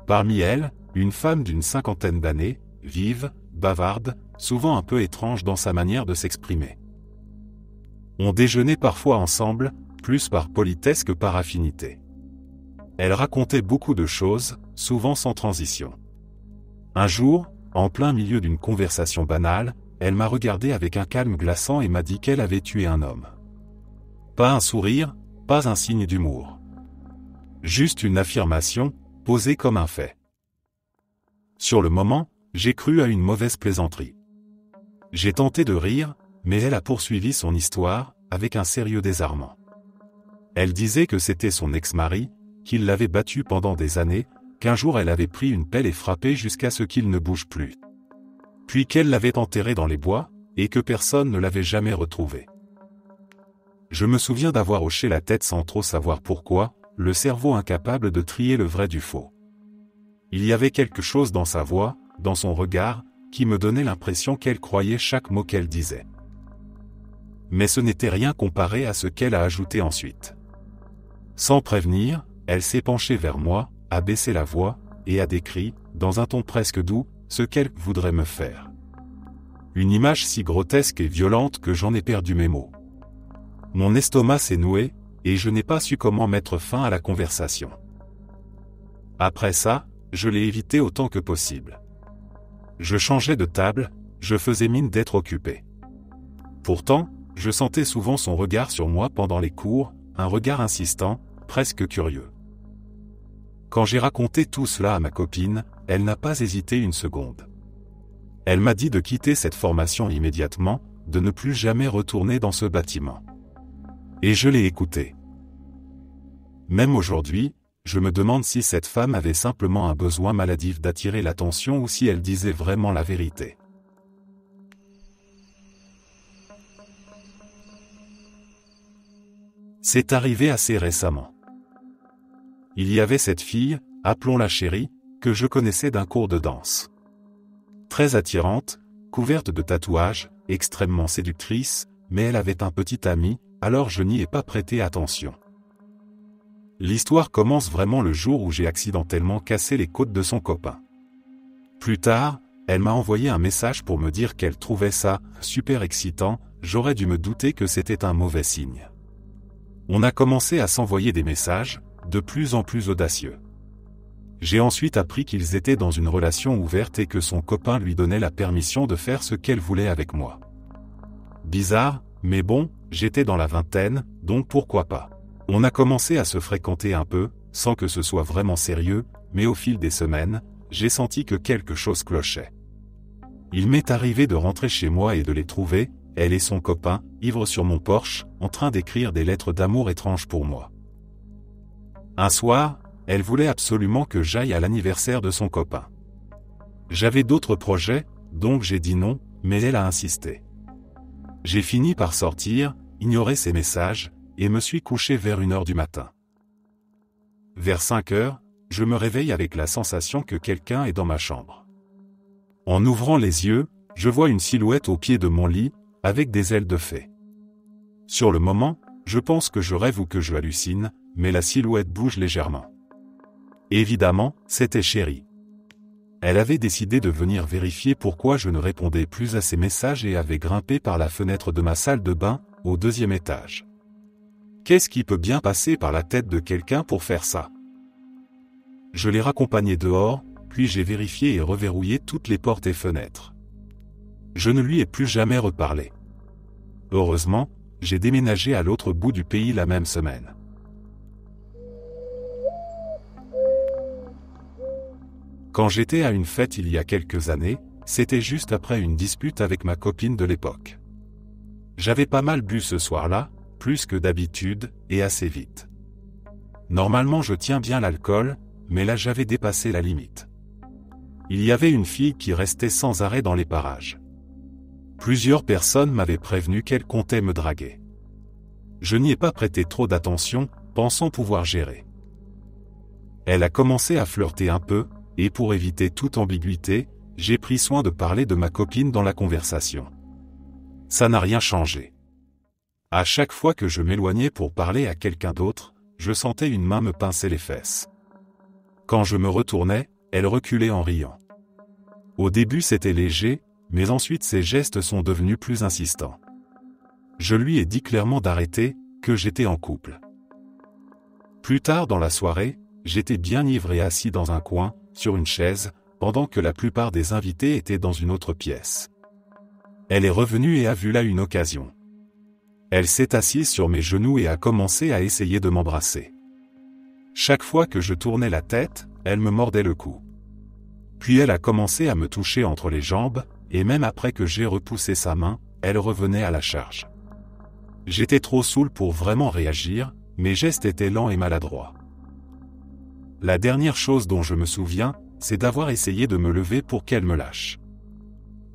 Parmi elles, une femme d'une 50aine d'années, vive, bavarde, souvent un peu étrange dans sa manière de s'exprimer. On déjeunait parfois ensemble, plus par politesse que par affinité. Elle racontait beaucoup de choses, souvent sans transition. Un jour, en plein milieu d'une conversation banale, elle m'a regardé avec un calme glaçant et m'a dit qu'elle avait tué un homme. Pas un sourire, pas un signe d'humour. Juste une affirmation, posée comme un fait. Sur le moment, j'ai cru à une mauvaise plaisanterie. J'ai tenté de rire, mais elle a poursuivi son histoire, avec un sérieux désarmant. Elle disait que c'était son ex-mari, qu'il l'avait battue pendant des années, qu'un jour elle avait pris une pelle et frappé jusqu'à ce qu'il ne bouge plus. Puis qu'elle l'avait enterré dans les bois, et que personne ne l'avait jamais retrouvé. Je me souviens d'avoir hoché la tête sans trop savoir pourquoi, le cerveau incapable de trier le vrai du faux. Il y avait quelque chose dans sa voix, dans son regard, qui me donnait l'impression qu'elle croyait chaque mot qu'elle disait. Mais ce n'était rien comparé à ce qu'elle a ajouté ensuite. Sans prévenir, elle s'est penchée vers moi, a baissé la voix, et a décrit, dans un ton presque doux, ce qu'elle voudrait me faire. Une image si grotesque et violente que j'en ai perdu mes mots. Mon estomac s'est noué, et je n'ai pas su comment mettre fin à la conversation. Après ça, je l'ai évité autant que possible. Je changeais de table, je faisais mine d'être occupé. Pourtant, je sentais souvent son regard sur moi pendant les cours, un regard insistant, presque curieux. Quand j'ai raconté tout cela à ma copine, elle n'a pas hésité une seconde. Elle m'a dit de quitter cette formation immédiatement, de ne plus jamais retourner dans ce bâtiment. Et je l'ai écoutée. Même aujourd'hui, je me demande si cette femme avait simplement un besoin maladif d'attirer l'attention ou si elle disait vraiment la vérité. C'est arrivé assez récemment. Il y avait cette fille, appelons-la Chérie, que je connaissais d'un cours de danse. Très attirante, couverte de tatouages, extrêmement séductrice, mais elle avait un petit ami, alors je n'y ai pas prêté attention. L'histoire commence vraiment le jour où j'ai accidentellement cassé les côtes de son copain. Plus tard, elle m'a envoyé un message pour me dire qu'elle trouvait ça super excitant, j'aurais dû me douter que c'était un mauvais signe. On a commencé à s'envoyer des messages, de plus en plus audacieux. J'ai ensuite appris qu'ils étaient dans une relation ouverte et que son copain lui donnait la permission de faire ce qu'elle voulait avec moi. Bizarre, mais bon, j'étais dans la vingtaine, donc pourquoi pas. On a commencé à se fréquenter un peu, sans que ce soit vraiment sérieux, mais au fil des semaines, j'ai senti que quelque chose clochait. Il m'est arrivé de rentrer chez moi et de les trouver, elle et son copain, ivres sur mon porche, en train d'écrire des lettres d'amour étranges pour moi. Un soir, elle voulait absolument que j'aille à l'anniversaire de son copain. J'avais d'autres projets, donc j'ai dit non, mais elle a insisté. J'ai fini par sortir, ignorer ses messages, et me suis couché vers 1h du matin. Vers 5h, je me réveille avec la sensation que quelqu'un est dans ma chambre. En ouvrant les yeux, je vois une silhouette au pied de mon lit, avec des ailes de fée. Sur le moment, je pense que je rêve ou que je hallucine, mais la silhouette bouge légèrement. Évidemment, c'était Chérie. Elle avait décidé de venir vérifier pourquoi je ne répondais plus à ses messages et avait grimpé par la fenêtre de ma salle de bain, au 2e étage. Qu'est-ce qui peut bien passer par la tête de quelqu'un pour faire ça? Je l'ai raccompagnée dehors, puis j'ai vérifié et reverrouillé toutes les portes et fenêtres. Je ne lui ai plus jamais reparlé. Heureusement, j'ai déménagé à l'autre bout du pays la même semaine. Quand j'étais à une fête il y a quelques années, c'était juste après une dispute avec ma copine de l'époque. J'avais pas mal bu ce soir-là, plus que d'habitude, et assez vite. Normalement je tiens bien l'alcool, mais là j'avais dépassé la limite. Il y avait une fille qui restait sans arrêt dans les parages. Plusieurs personnes m'avaient prévenu qu'elle comptait me draguer. Je n'y ai pas prêté trop d'attention, pensant pouvoir gérer. Elle a commencé à flirter un peu, et pour éviter toute ambiguïté, j'ai pris soin de parler de ma copine dans la conversation. Ça n'a rien changé. À chaque fois que je m'éloignais pour parler à quelqu'un d'autre, je sentais une main me pincer les fesses. Quand je me retournais, elle reculait en riant. Au début c'était léger, mais ensuite ses gestes sont devenus plus insistants. Je lui ai dit clairement d'arrêter, que j'étais en couple. Plus tard dans la soirée, j'étais bien ivre et assis dans un coin, sur une chaise, pendant que la plupart des invités étaient dans une autre pièce. Elle est revenue et a vu là une occasion. Elle s'est assise sur mes genoux et a commencé à essayer de m'embrasser. Chaque fois que je tournais la tête, elle me mordait le cou. Puis elle a commencé à me toucher entre les jambes, et même après que j'ai repoussé sa main, elle revenait à la charge. J'étais trop saoul pour vraiment réagir, mes gestes étaient lents et maladroits. La dernière chose dont je me souviens, c'est d'avoir essayé de me lever pour qu'elle me lâche.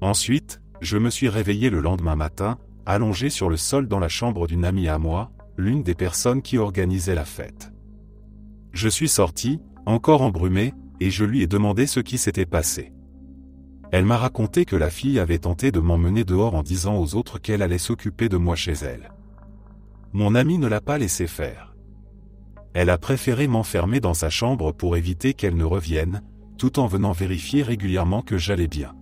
Ensuite, je me suis réveillé le lendemain matin, allongé sur le sol dans la chambre d'une amie à moi, l'une des personnes qui organisait la fête. Je suis sorti, encore embrumé, et je lui ai demandé ce qui s'était passé. Elle m'a raconté que la fille avait tenté de m'emmener dehors en disant aux autres qu'elle allait s'occuper de moi chez elle. Mon amie ne l'a pas laissé faire. Elle a préféré m'enfermer dans sa chambre pour éviter qu'elle ne revienne, tout en venant vérifier régulièrement que j'allais bien.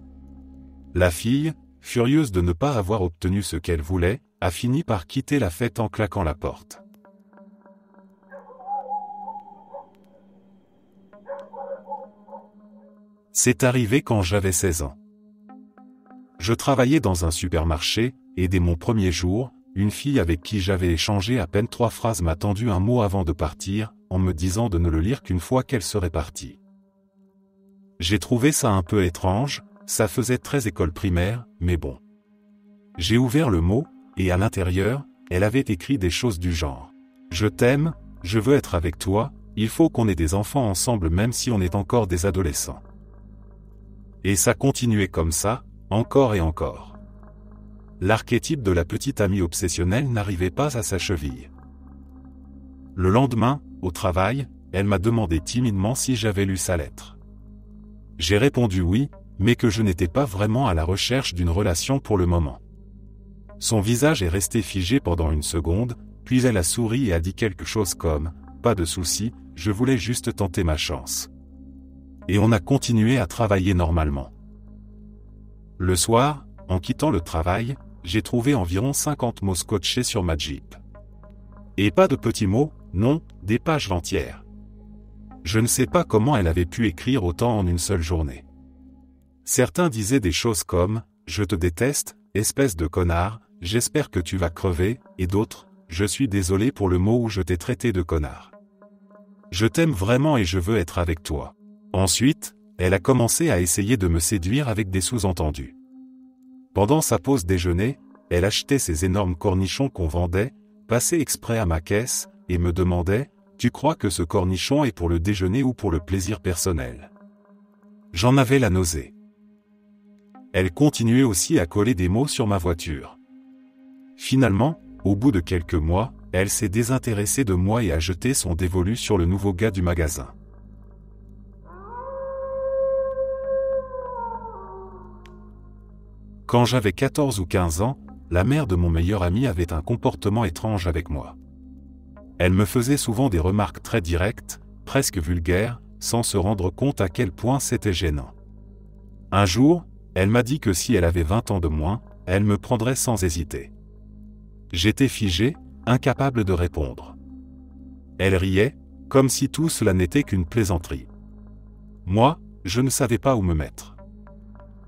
La fille, furieuse de ne pas avoir obtenu ce qu'elle voulait, a fini par quitter la fête en claquant la porte. C'est arrivé quand j'avais 16 ans. Je travaillais dans un supermarché, et dès mon premier jour, une fille avec qui j'avais échangé à peine 3 phrases m'a tendu un mot avant de partir, en me disant de ne le lire qu'une fois qu'elle serait partie. J'ai trouvé ça un peu étrange, ça faisait très école primaire, mais bon. J'ai ouvert le mot, et à l'intérieur, elle avait écrit des choses du genre « Je t'aime, je veux être avec toi, il faut qu'on ait des enfants ensemble même si on est encore des adolescents. » Et ça continuait comme ça, encore et encore. L'archétype de la petite amie obsessionnelle n'arrivait pas à sa cheville. Le lendemain, au travail, elle m'a demandé timidement si j'avais lu sa lettre. J'ai répondu oui, mais que je n'étais pas vraiment à la recherche d'une relation pour le moment. Son visage est resté figé pendant une seconde, puis elle a souri et a dit quelque chose comme « Pas de souci, je voulais juste tenter ma chance. » Et on a continué à travailler normalement. Le soir, en quittant le travail, j'ai trouvé environ 50 mots scotchés sur ma Jeep. Et pas de petits mots, non, des pages entières. Je ne sais pas comment elle avait pu écrire autant en une seule journée. Certains disaient des choses comme « Je te déteste, espèce de connard, j'espère que tu vas crever » et d'autres « Je suis désolé pour le mot où je t'ai traité de connard ». Je t'aime vraiment et je veux être avec toi. » Ensuite, elle a commencé à essayer de me séduire avec des sous-entendus. Pendant sa pause déjeuner, elle achetait ces énormes cornichons qu'on vendait, passait exprès à ma caisse, et me demandait « Tu crois que ce cornichon est pour le déjeuner ou pour le plaisir personnel ?» J'en avais la nausée. Elle continuait aussi à coller des mots sur ma voiture. Finalement, au bout de quelques mois, elle s'est désintéressée de moi et a jeté son dévolu sur le nouveau gars du magasin. Quand j'avais 14 ou 15 ans, la mère de mon meilleur ami avait un comportement étrange avec moi. Elle me faisait souvent des remarques très directes, presque vulgaires, sans se rendre compte à quel point c'était gênant. Un jour, elle m'a dit que si elle avait 20 ans de moins, elle me prendrait sans hésiter. J'étais figé, incapable de répondre. Elle riait, comme si tout cela n'était qu'une plaisanterie. Moi, je ne savais pas où me mettre.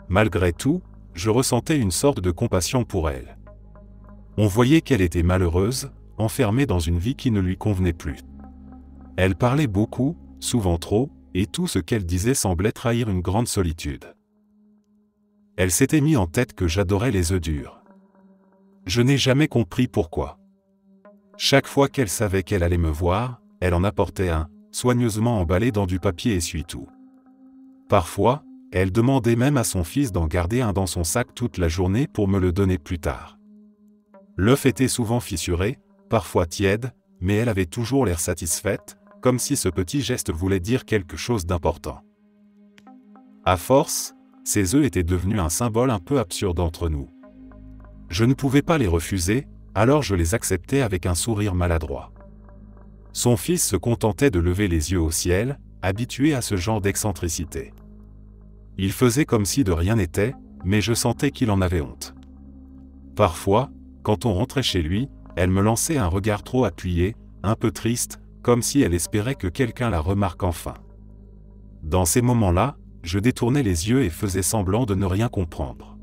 Malgré tout, je ressentais une sorte de compassion pour elle. On voyait qu'elle était malheureuse, enfermée dans une vie qui ne lui convenait plus. Elle parlait beaucoup, souvent trop, et tout ce qu'elle disait semblait trahir une grande solitude. Elle s'était mis en tête que j'adorais les œufs durs. Je n'ai jamais compris pourquoi. Chaque fois qu'elle savait qu'elle allait me voir, elle en apportait un, soigneusement emballé dans du papier essuie-tout. Parfois, elle demandait même à son fils d'en garder un dans son sac toute la journée pour me le donner plus tard. L'œuf était souvent fissuré, parfois tiède, mais elle avait toujours l'air satisfaite, comme si ce petit geste voulait dire quelque chose d'important. À force, ces œufs étaient devenus un symbole un peu absurde entre nous. Je ne pouvais pas les refuser, alors je les acceptais avec un sourire maladroit. Son fils se contentait de lever les yeux au ciel, habitué à ce genre d'excentricité. Il faisait comme si de rien n'était, mais je sentais qu'il en avait honte. Parfois, quand on rentrait chez lui, elle me lançait un regard trop appuyé, un peu triste, comme si elle espérait que quelqu'un la remarque enfin. Dans ces moments-là, je détournais les yeux et faisais semblant de ne rien comprendre.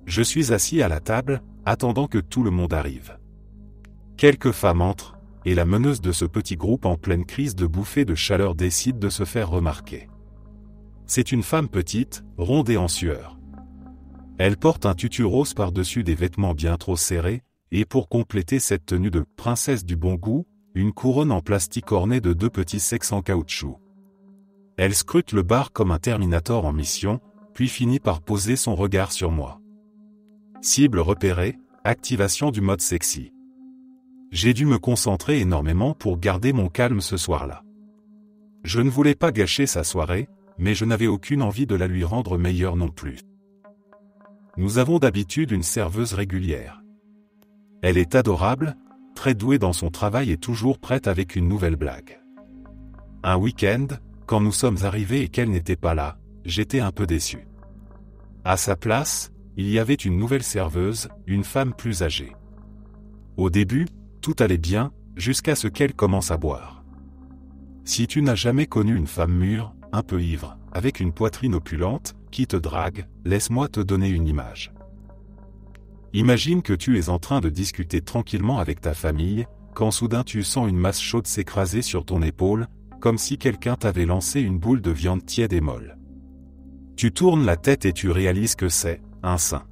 Je suis assis à la table, attendant que tout le monde arrive. Quelques femmes entrent, et la meneuse de ce petit groupe en pleine crise de bouffée de chaleur décide de se faire remarquer. C'est une femme petite, ronde et en sueur. Elle porte un tutu rose par-dessus des vêtements bien trop serrés, et pour compléter cette tenue de « princesse du bon goût », une couronne en plastique ornée de 2 petits sexes en caoutchouc. Elle scrute le bar comme un Terminator en mission, puis finit par poser son regard sur moi. Cible repérée, activation du mode sexy. J'ai dû me concentrer énormément pour garder mon calme ce soir-là. Je ne voulais pas gâcher sa soirée, mais je n'avais aucune envie de la lui rendre meilleure non plus. Nous avons d'habitude une serveuse régulière. Elle est adorable, très douée dans son travail et toujours prête avec une nouvelle blague. Un week-end, quand nous sommes arrivés et qu'elle n'était pas là, j'étais un peu déçu. À sa place, il y avait une nouvelle serveuse, une femme plus âgée. Au début, tout allait bien, jusqu'à ce qu'elle commence à boire. Si tu n'as jamais connu une femme mûre, un peu ivre, avec une poitrine opulente, qui te drague, laisse-moi te donner une image. Imagine que tu es en train de discuter tranquillement avec ta famille, quand soudain tu sens une masse chaude s'écraser sur ton épaule, comme si quelqu'un t'avait lancé une boule de viande tiède et molle. Tu tournes la tête et tu réalises que c'est un sein.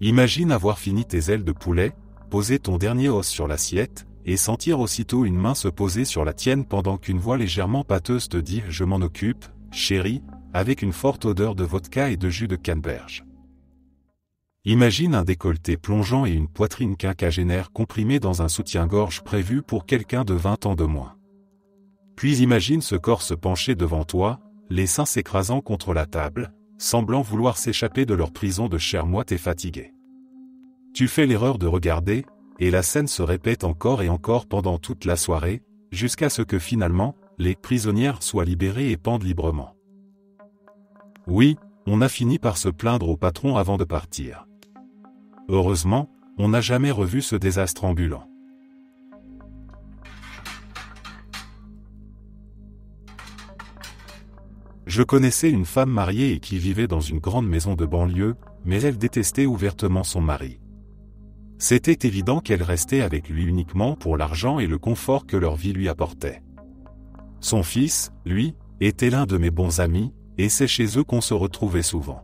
Imagine avoir fini tes ailes de poulet, poser ton dernier os sur l'assiette, et sentir aussitôt une main se poser sur la tienne pendant qu'une voix légèrement pâteuse te dit « Je m'en occupe, chérie », avec une forte odeur de vodka et de jus de canneberge. Imagine un décolleté plongeant et une poitrine quinquagénaire comprimée dans un soutien-gorge prévu pour quelqu'un de 20 ans de moins. Puis imagine ce corps se pencher devant toi, les seins s'écrasant contre la table, semblant vouloir s'échapper de leur prison de chair moite et fatiguée. Tu fais l'erreur de regarder, et la scène se répète encore et encore pendant toute la soirée, jusqu'à ce que finalement, les prisonnières soient libérées et pendent librement. Oui, on a fini par se plaindre au patron avant de partir. Heureusement, on n'a jamais revu ce désastre ambulant. Je connaissais une femme mariée et qui vivait dans une grande maison de banlieue, mais elle détestait ouvertement son mari. C'était évident qu'elle restait avec lui uniquement pour l'argent et le confort que leur vie lui apportait. Son fils, lui, était l'un de mes bons amis, et c'est chez eux qu'on se retrouvait souvent.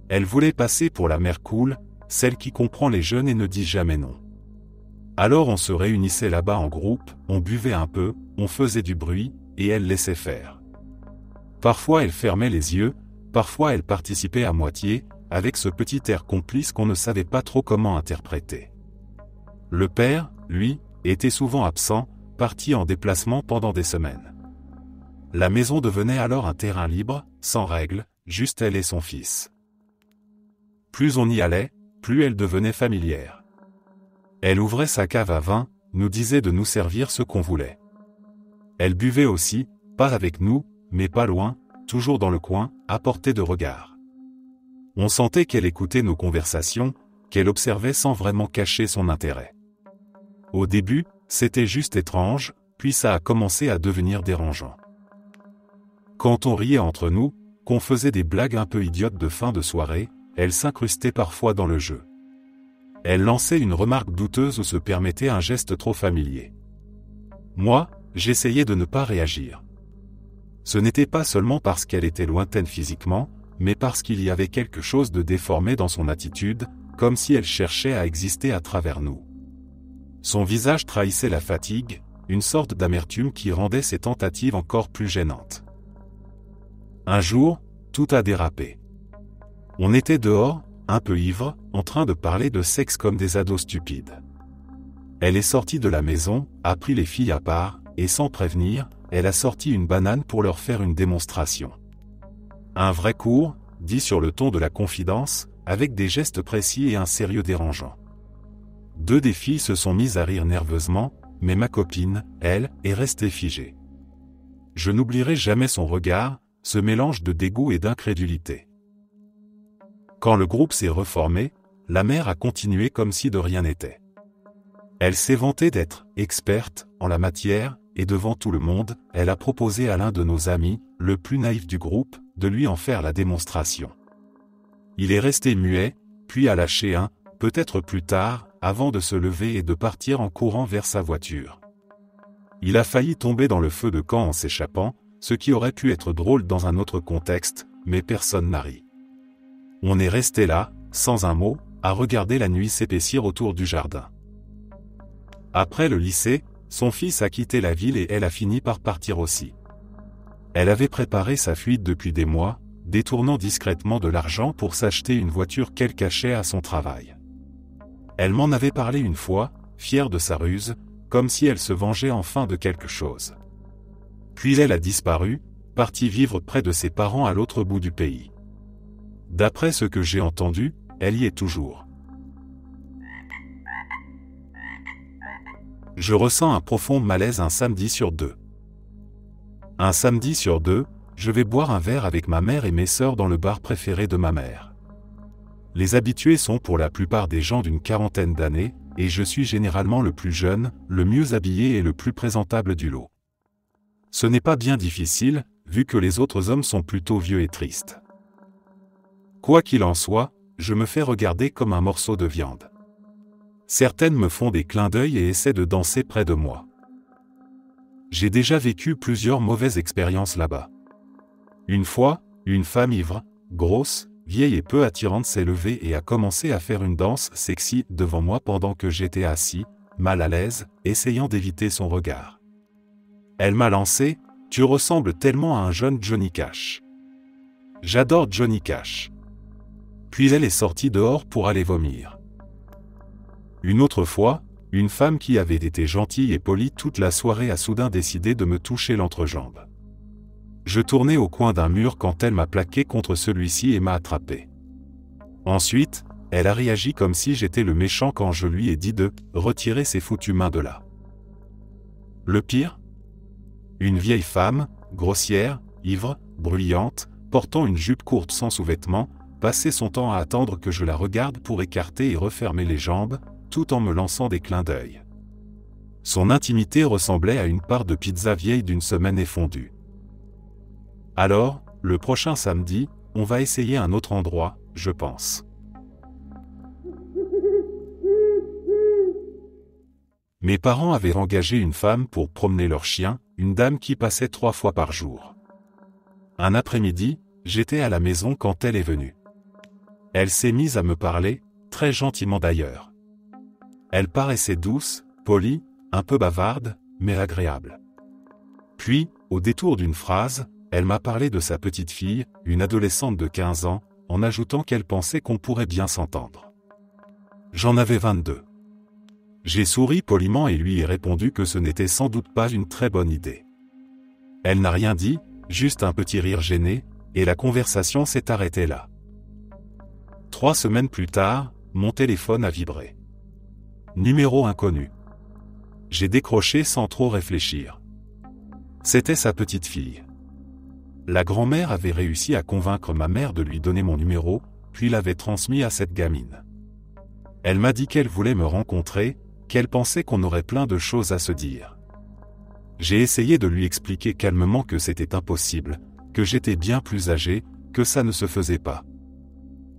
Elle voulait passer pour la mère cool, celle qui comprend les jeunes et ne dit jamais non. Alors on se réunissait là-bas en groupe, on buvait un peu, on faisait du bruit, et elle laissait faire. Parfois elle fermait les yeux, parfois elle participait à moitié, avec ce petit air complice qu'on ne savait pas trop comment interpréter. Le père, lui, était souvent absent, parti en déplacement pendant des semaines. La maison devenait alors un terrain libre, sans règles, juste elle et son fils. Plus on y allait, plus elle devenait familière. Elle ouvrait sa cave à vin, nous disait de nous servir ce qu'on voulait. Elle buvait aussi, pas avec nous, mais pas loin, toujours dans le coin, à portée de regard. On sentait qu'elle écoutait nos conversations, qu'elle observait sans vraiment cacher son intérêt. Au début, c'était juste étrange, puis ça a commencé à devenir dérangeant. Quand on riait entre nous, qu'on faisait des blagues un peu idiotes de fin de soirée, elle s'incrustait parfois dans le jeu. Elle lançait une remarque douteuse ou se permettait un geste trop familier. Moi, j'essayais de ne pas réagir. Ce n'était pas seulement parce qu'elle était lointaine physiquement, mais parce qu'il y avait quelque chose de déformé dans son attitude, comme si elle cherchait à exister à travers nous. Son visage trahissait la fatigue, une sorte d'amertume qui rendait ses tentatives encore plus gênantes. Un jour, tout a dérapé. On était dehors, un peu ivres, en train de parler de sexe comme des ados stupides. Elle est sortie de la maison, a pris les filles à part, et sans prévenir, elle a sorti une banane pour leur faire une démonstration. Un vrai cours, dit sur le ton de la confidence, avec des gestes précis et un sérieux dérangeant. Deux des filles se sont mises à rire nerveusement, mais ma copine, elle, est restée figée. Je n'oublierai jamais son regard, ce mélange de dégoût et d'incrédulité. Quand le groupe s'est reformé, la mère a continué comme si de rien n'était. Elle s'est vantée d'être experte en la matière, et devant tout le monde, elle a proposé à l'un de nos amis, le plus naïf du groupe, de lui en faire la démonstration. Il est resté muet, puis a lâché un « peut-être plus tard », avant de se lever et de partir en courant vers sa voiture. Il a failli tomber dans le feu de camp en s'échappant, ce qui aurait pu être drôle dans un autre contexte, mais personne n'a ri. On est resté là, sans un mot, à regarder la nuit s'épaissir autour du jardin. Après le lycée, son fils a quitté la ville et elle a fini par partir aussi. Elle avait préparé sa fuite depuis des mois, détournant discrètement de l'argent pour s'acheter une voiture qu'elle cachait à son travail. Elle m'en avait parlé une fois, fière de sa ruse, comme si elle se vengeait enfin de quelque chose. Puis elle a disparu, partie vivre près de ses parents à l'autre bout du pays. D'après ce que j'ai entendu, elle y est toujours. Je ressens un profond malaise un samedi sur deux. Un samedi sur deux, je vais boire un verre avec ma mère et mes sœurs dans le bar préféré de ma mère. Les habitués sont pour la plupart des gens d'une quarantaine d'années, et je suis généralement le plus jeune, le mieux habillé et le plus présentable du lot. Ce n'est pas bien difficile, vu que les autres hommes sont plutôt vieux et tristes. Quoi qu'il en soit, je me fais regarder comme un morceau de viande. Certaines me font des clins d'œil et essaient de danser près de moi. J'ai déjà vécu plusieurs mauvaises expériences là-bas. Une fois, une femme ivre, grosse, vieille et peu attirante s'est levée et a commencé à faire une danse sexy devant moi pendant que j'étais assis, mal à l'aise, essayant d'éviter son regard. Elle m'a lancé « Tu ressembles tellement à un jeune Johnny Cash. » J'adore Johnny Cash. Puis elle est sortie dehors pour aller vomir. Une autre fois, une femme qui avait été gentille et polie toute la soirée a soudain décidé de me toucher l'entrejambe. Je tournais au coin d'un mur quand elle m'a plaqué contre celui-ci et m'a attrapé. Ensuite, elle a réagi comme si j'étais le méchant quand je lui ai dit de retirer ses foutues mains de là. Le pire ? Une vieille femme, grossière, ivre, bruyante, portant une jupe courte sans sous-vêtements, passait son temps à attendre que je la regarde pour écarter et refermer les jambes, tout en me lançant des clins d'œil. Son intimité ressemblait à une part de pizza vieille d'une semaine effondue. Alors, le prochain samedi, on va essayer un autre endroit, je pense. Mes parents avaient engagé une femme pour promener leur chien, une dame qui passait 3 fois par jour. Un après-midi, j'étais à la maison quand elle est venue. Elle s'est mise à me parler, très gentiment d'ailleurs. Elle paraissait douce, polie, un peu bavarde, mais agréable. Puis, au détour d'une phrase, elle m'a parlé de sa petite fille, une adolescente de 15 ans, en ajoutant qu'elle pensait qu'on pourrait bien s'entendre. J'en avais 22. J'ai souri poliment et lui ai répondu que ce n'était sans doute pas une très bonne idée. Elle n'a rien dit, juste un petit rire gêné, et la conversation s'est arrêtée là. 3 semaines plus tard, mon téléphone a vibré. Numéro inconnu. J'ai décroché sans trop réfléchir. C'était sa petite fille. La grand-mère avait réussi à convaincre ma mère de lui donner mon numéro, puis l'avait transmis à cette gamine. Elle m'a dit qu'elle voulait me rencontrer, qu'elle pensait qu'on aurait plein de choses à se dire. J'ai essayé de lui expliquer calmement que c'était impossible, que j'étais bien plus âgé, que ça ne se faisait pas.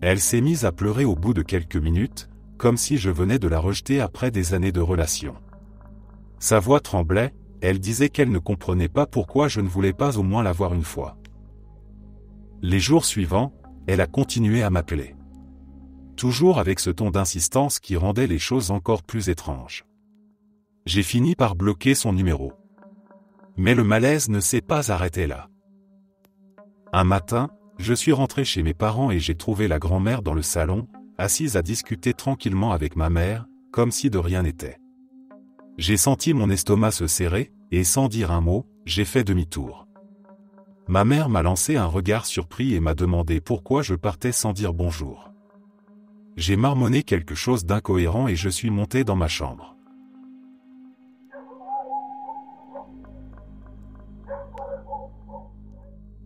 Elle s'est mise à pleurer au bout de quelques minutes, comme si je venais de la rejeter après des années de relation. Sa voix tremblait, elle disait qu'elle ne comprenait pas pourquoi je ne voulais pas au moins la voir une fois. Les jours suivants, elle a continué à m'appeler. Toujours avec ce ton d'insistance qui rendait les choses encore plus étranges. J'ai fini par bloquer son numéro. Mais le malaise ne s'est pas arrêté là. Un matin, je suis rentré chez mes parents et j'ai trouvé la grand-mère dans le salon, assise à discuter tranquillement avec ma mère, comme si de rien n'était. J'ai senti mon estomac se serrer, et sans dire un mot, j'ai fait demi-tour. Ma mère m'a lancé un regard surpris et m'a demandé pourquoi je partais sans dire bonjour. J'ai marmonné quelque chose d'incohérent et je suis monté dans ma chambre.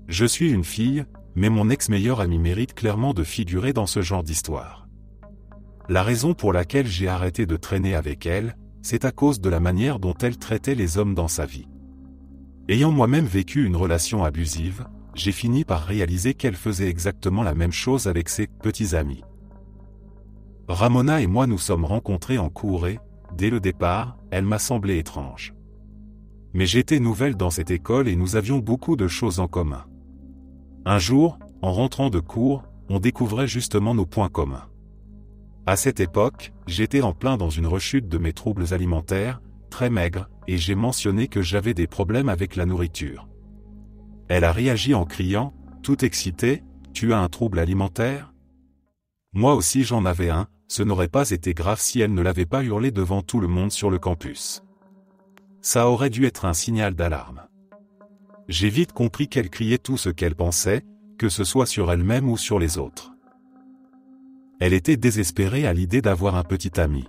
Je suis une fille, mais mon ex-meilleur ami mérite clairement de figurer dans ce genre d'histoire. La raison pour laquelle j'ai arrêté de traîner avec elle, c'est à cause de la manière dont elle traitait les hommes dans sa vie. Ayant moi-même vécu une relation abusive, j'ai fini par réaliser qu'elle faisait exactement la même chose avec ses petits amis. Ramona et moi nous sommes rencontrés en cours et, dès le départ, elle m'a semblé étrange. Mais j'étais nouvelle dans cette école et nous avions beaucoup de choses en commun. Un jour, en rentrant de cours, on découvrait justement nos points communs. À cette époque, j'étais en plein dans une rechute de mes troubles alimentaires, très maigre, et j'ai mentionné que j'avais des problèmes avec la nourriture. Elle a réagi en criant, tout excitée, « Tu as un trouble alimentaire ?» Moi aussi j'en avais un, ce n'aurait pas été grave si elle ne l'avait pas hurlé devant tout le monde sur le campus. Ça aurait dû être un signal d'alarme. J'ai vite compris qu'elle criait tout ce qu'elle pensait, que ce soit sur elle-même ou sur les autres. Elle était désespérée à l'idée d'avoir un petit ami.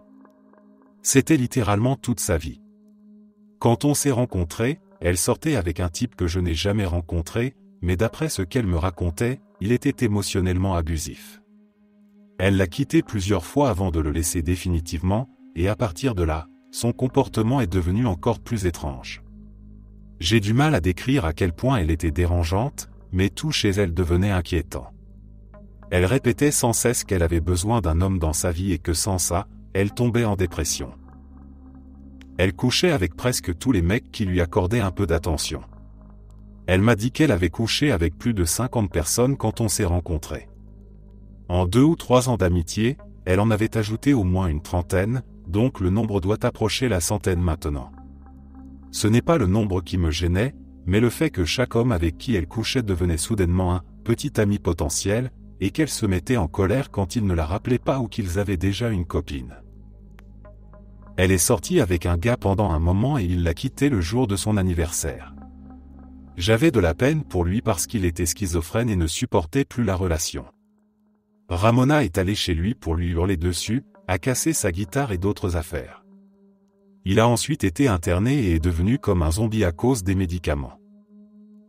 C'était littéralement toute sa vie. Quand on s'est rencontrés, elle sortait avec un type que je n'ai jamais rencontré, mais d'après ce qu'elle me racontait, il était émotionnellement abusif. Elle l'a quitté plusieurs fois avant de le laisser définitivement, et à partir de là, son comportement est devenu encore plus étrange. J'ai du mal à décrire à quel point elle était dérangeante, mais tout chez elle devenait inquiétant. Elle répétait sans cesse qu'elle avait besoin d'un homme dans sa vie et que sans ça, elle tombait en dépression. Elle couchait avec presque tous les mecs qui lui accordaient un peu d'attention. Elle m'a dit qu'elle avait couché avec plus de 50 personnes quand on s'est rencontrés. En 2 ou 3 ans d'amitié, elle en avait ajouté au moins une trentaine, donc le nombre doit approcher la centaine maintenant. Ce n'est pas le nombre qui me gênait, mais le fait que chaque homme avec qui elle couchait devenait soudainement un petit ami potentiel, et qu'elle se mettait en colère quand il ne la rappelait pas ou qu'ils avaient déjà une copine. Elle est sortie avec un gars pendant un moment et il l'a quitté le jour de son anniversaire. J'avais de la peine pour lui parce qu'il était schizophrène et ne supportait plus la relation. Ramona est allée chez lui pour lui hurler dessus, a cassé sa guitare et d'autres affaires. Il a ensuite été interné et est devenu comme un zombie à cause des médicaments.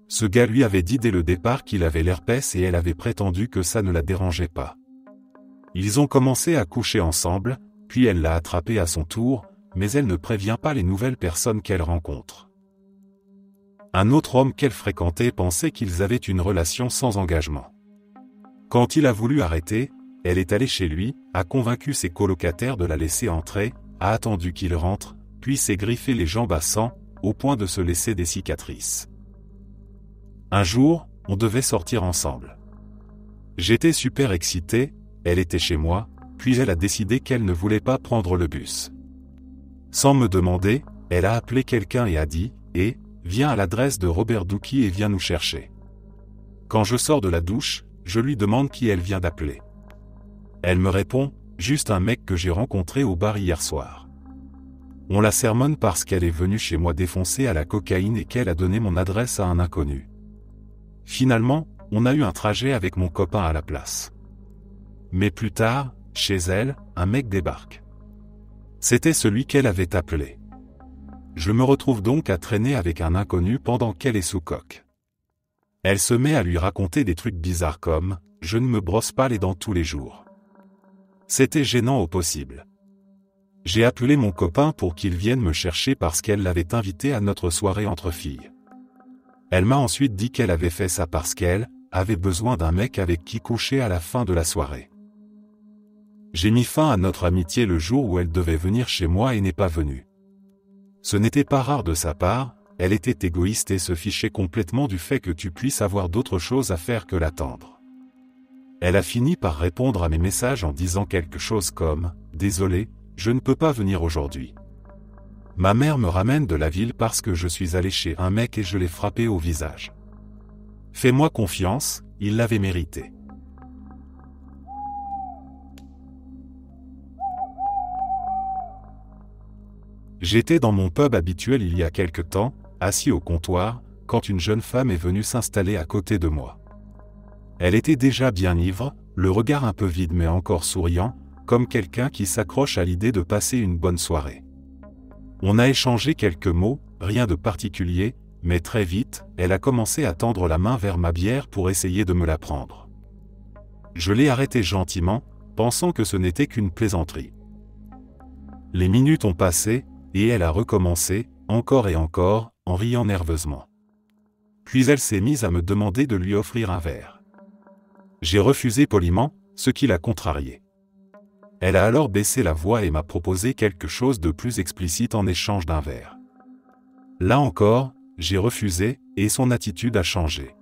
Ce gars lui avait dit dès le départ qu'il avait l'herpès et elle avait prétendu que ça ne la dérangeait pas. Ils ont commencé à coucher ensemble, puis elle l'a attrapé à son tour, mais elle ne prévient pas les nouvelles personnes qu'elle rencontre. Un autre homme qu'elle fréquentait pensait qu'ils avaient une relation sans engagement. Quand il a voulu arrêter, elle est allée chez lui, a convaincu ses colocataires de la laisser entrer, a attendu qu'il rentre, puis s'est griffé les jambes à sang, au point de se laisser des cicatrices. Un jour, on devait sortir ensemble. J'étais super excité, elle était chez moi, puis elle a décidé qu'elle ne voulait pas prendre le bus. Sans me demander, elle a appelé quelqu'un et a dit « viens à l'adresse de Robert Douki et viens nous chercher ». Quand je sors de la douche, je lui demande qui elle vient d'appeler. Elle me répond « juste un mec que j'ai rencontré au bar hier soir ». On la sermonne parce qu'elle est venue chez moi défoncer à la cocaïne et qu'elle a donné mon adresse à un inconnu. Finalement, on a eu un trajet avec mon copain à la place. Mais plus tard, chez elle, un mec débarque. C'était celui qu'elle avait appelé. Je me retrouve donc à traîner avec un inconnu pendant qu'elle est sous coke. Elle se met à lui raconter des trucs bizarres comme « je ne me brosse pas les dents tous les jours ». C'était gênant au possible. J'ai appelé mon copain pour qu'il vienne me chercher parce qu'elle l'avait invité à notre soirée entre filles. Elle m'a ensuite dit qu'elle avait fait ça parce qu'elle avait besoin d'un mec avec qui coucher à la fin de la soirée. J'ai mis fin à notre amitié le jour où elle devait venir chez moi et n'est pas venue. Ce n'était pas rare de sa part, elle était égoïste et se fichait complètement du fait que tu puisses avoir d'autres choses à faire que l'attendre. Elle a fini par répondre à mes messages en disant quelque chose comme « Désolé, je ne peux pas venir aujourd'hui. Ma mère me ramène de la ville parce que je suis allé chez un mec et je l'ai frappé au visage. Fais-moi confiance, il l'avait mérité. » J'étais dans mon pub habituel il y a quelque temps, assis au comptoir, quand une jeune femme est venue s'installer à côté de moi. Elle était déjà bien ivre, le regard un peu vide mais encore souriant, comme quelqu'un qui s'accroche à l'idée de passer une bonne soirée. On a échangé quelques mots, rien de particulier, mais très vite, elle a commencé à tendre la main vers ma bière pour essayer de me la prendre. Je l'ai arrêtée gentiment, pensant que ce n'était qu'une plaisanterie. Les minutes ont passé, et elle a recommencé, encore et encore, en riant nerveusement. Puis elle s'est mise à me demander de lui offrir un verre. J'ai refusé poliment, ce qui l'a contrariée. Elle a alors baissé la voix et m'a proposé quelque chose de plus explicite en échange d'un verre. Là encore, j'ai refusé, et son attitude a changé.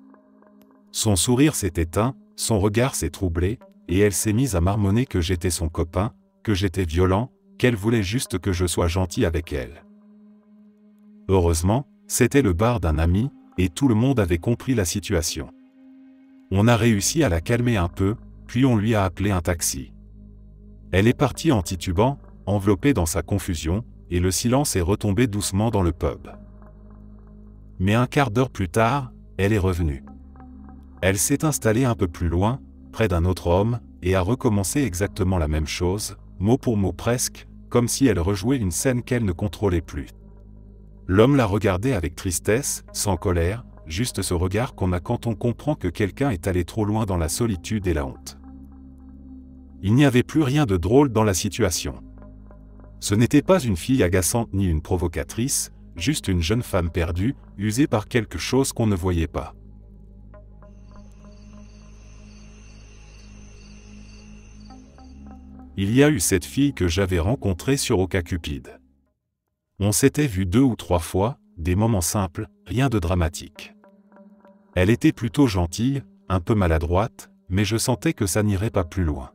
Son sourire s'est éteint, son regard s'est troublé, et elle s'est mise à marmonner que j'étais son copain, que j'étais violent, qu'elle voulait juste que je sois gentil avec elle. Heureusement, c'était le bar d'un ami, et tout le monde avait compris la situation. On a réussi à la calmer un peu, puis on lui a appelé un taxi. Elle est partie en titubant, enveloppée dans sa confusion, et le silence est retombé doucement dans le pub. Mais un quart d'heure plus tard, elle est revenue. Elle s'est installée un peu plus loin, près d'un autre homme, et a recommencé exactement la même chose, mot pour mot presque, comme si elle rejouait une scène qu'elle ne contrôlait plus. L'homme l'a regardée avec tristesse, sans colère, juste ce regard qu'on a quand on comprend que quelqu'un est allé trop loin dans la solitude et la honte. Il n'y avait plus rien de drôle dans la situation. Ce n'était pas une fille agaçante ni une provocatrice, juste une jeune femme perdue, usée par quelque chose qu'on ne voyait pas. Il y a eu cette fille que j'avais rencontrée sur OkCupid. On s'était vu 2 ou 3 fois, des moments simples, rien de dramatique. Elle était plutôt gentille, un peu maladroite, mais je sentais que ça n'irait pas plus loin.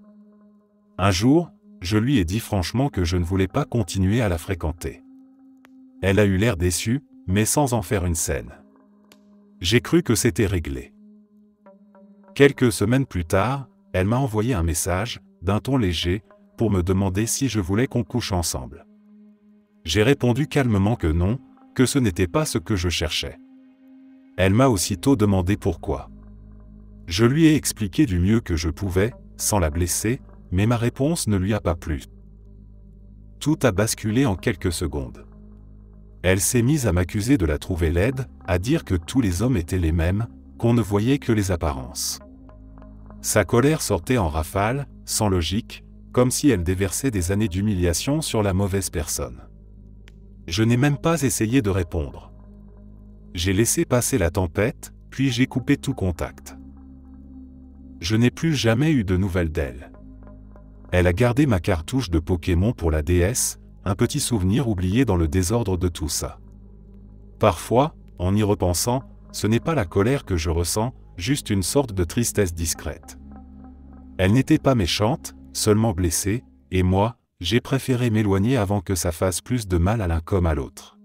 Un jour, je lui ai dit franchement que je ne voulais pas continuer à la fréquenter. Elle a eu l'air déçue, mais sans en faire une scène. J'ai cru que c'était réglé. Quelques semaines plus tard, elle m'a envoyé un message, d'un ton léger, pour me demander si je voulais qu'on couche ensemble. J'ai répondu calmement que non, que ce n'était pas ce que je cherchais. Elle m'a aussitôt demandé pourquoi. Je lui ai expliqué du mieux que je pouvais, sans la blesser, mais ma réponse ne lui a pas plu. Tout a basculé en quelques secondes. Elle s'est mise à m'accuser de la trouver laide, à dire que tous les hommes étaient les mêmes, qu'on ne voyait que les apparences. Sa colère sortait en rafales, sans logique, comme si elle déversait des années d'humiliation sur la mauvaise personne. Je n'ai même pas essayé de répondre. J'ai laissé passer la tempête, puis j'ai coupé tout contact. Je n'ai plus jamais eu de nouvelles d'elle. Elle a gardé ma cartouche de Pokémon pour la DS, un petit souvenir oublié dans le désordre de tout ça. Parfois, en y repensant, ce n'est pas la colère que je ressens, juste une sorte de tristesse discrète. Elle n'était pas méchante, seulement blessée, et moi, j'ai préféré m'éloigner avant que ça fasse plus de mal à l'un comme à l'autre.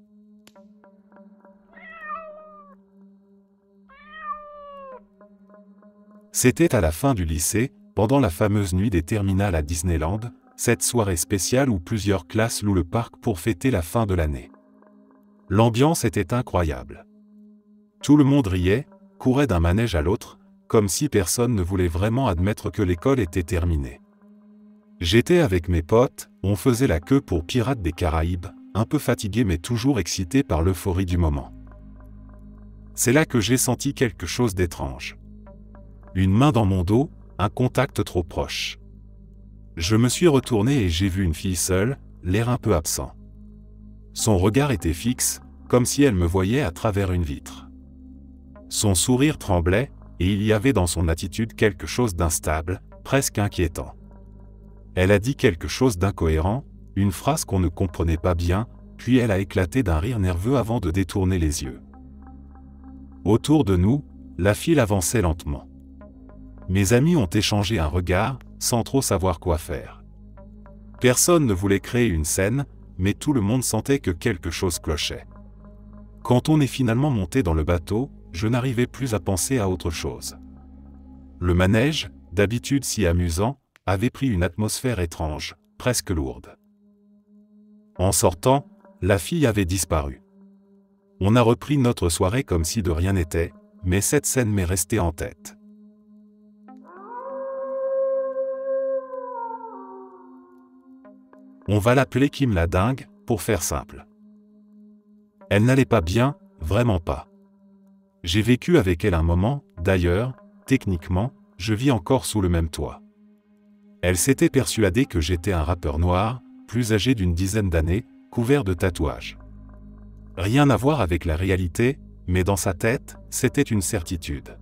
C'était à la fin du lycée, pendant la fameuse nuit des terminales à Disneyland, cette soirée spéciale où plusieurs classes louent le parc pour fêter la fin de l'année. L'ambiance était incroyable. Tout le monde riait, courait d'un manège à l'autre, comme si personne ne voulait vraiment admettre que l'école était terminée. J'étais avec mes potes, on faisait la queue pour Pirates des Caraïbes, un peu fatigué mais toujours excité par l'euphorie du moment. C'est là que j'ai senti quelque chose d'étrange. Une main dans mon dos, un contact trop proche. Je me suis retourné et j'ai vu une fille seule, l'air un peu absent. Son regard était fixe, comme si elle me voyait à travers une vitre. Son sourire tremblait, et il y avait dans son attitude quelque chose d'instable, presque inquiétant. Elle a dit quelque chose d'incohérent, une phrase qu'on ne comprenait pas bien, puis elle a éclaté d'un rire nerveux avant de détourner les yeux. Autour de nous, la file avançait lentement. Mes amis ont échangé un regard, sans trop savoir quoi faire. Personne ne voulait créer une scène, mais tout le monde sentait que quelque chose clochait. Quand on est finalement monté dans le bateau, je n'arrivais plus à penser à autre chose. Le manège, d'habitude si amusant, avait pris une atmosphère étrange, presque lourde. En sortant, la fille avait disparu. On a repris notre soirée comme si de rien n'était, mais cette scène m'est restée en tête. On va l'appeler Kim la dingue, pour faire simple. Elle n'allait pas bien, vraiment pas. J'ai vécu avec elle un moment, d'ailleurs, techniquement, je vis encore sous le même toit. Elle s'était persuadée que j'étais un rappeur noir, plus âgé d'une dizaine d'années, couvert de tatouages. Rien à voir avec la réalité, mais dans sa tête, c'était une certitude.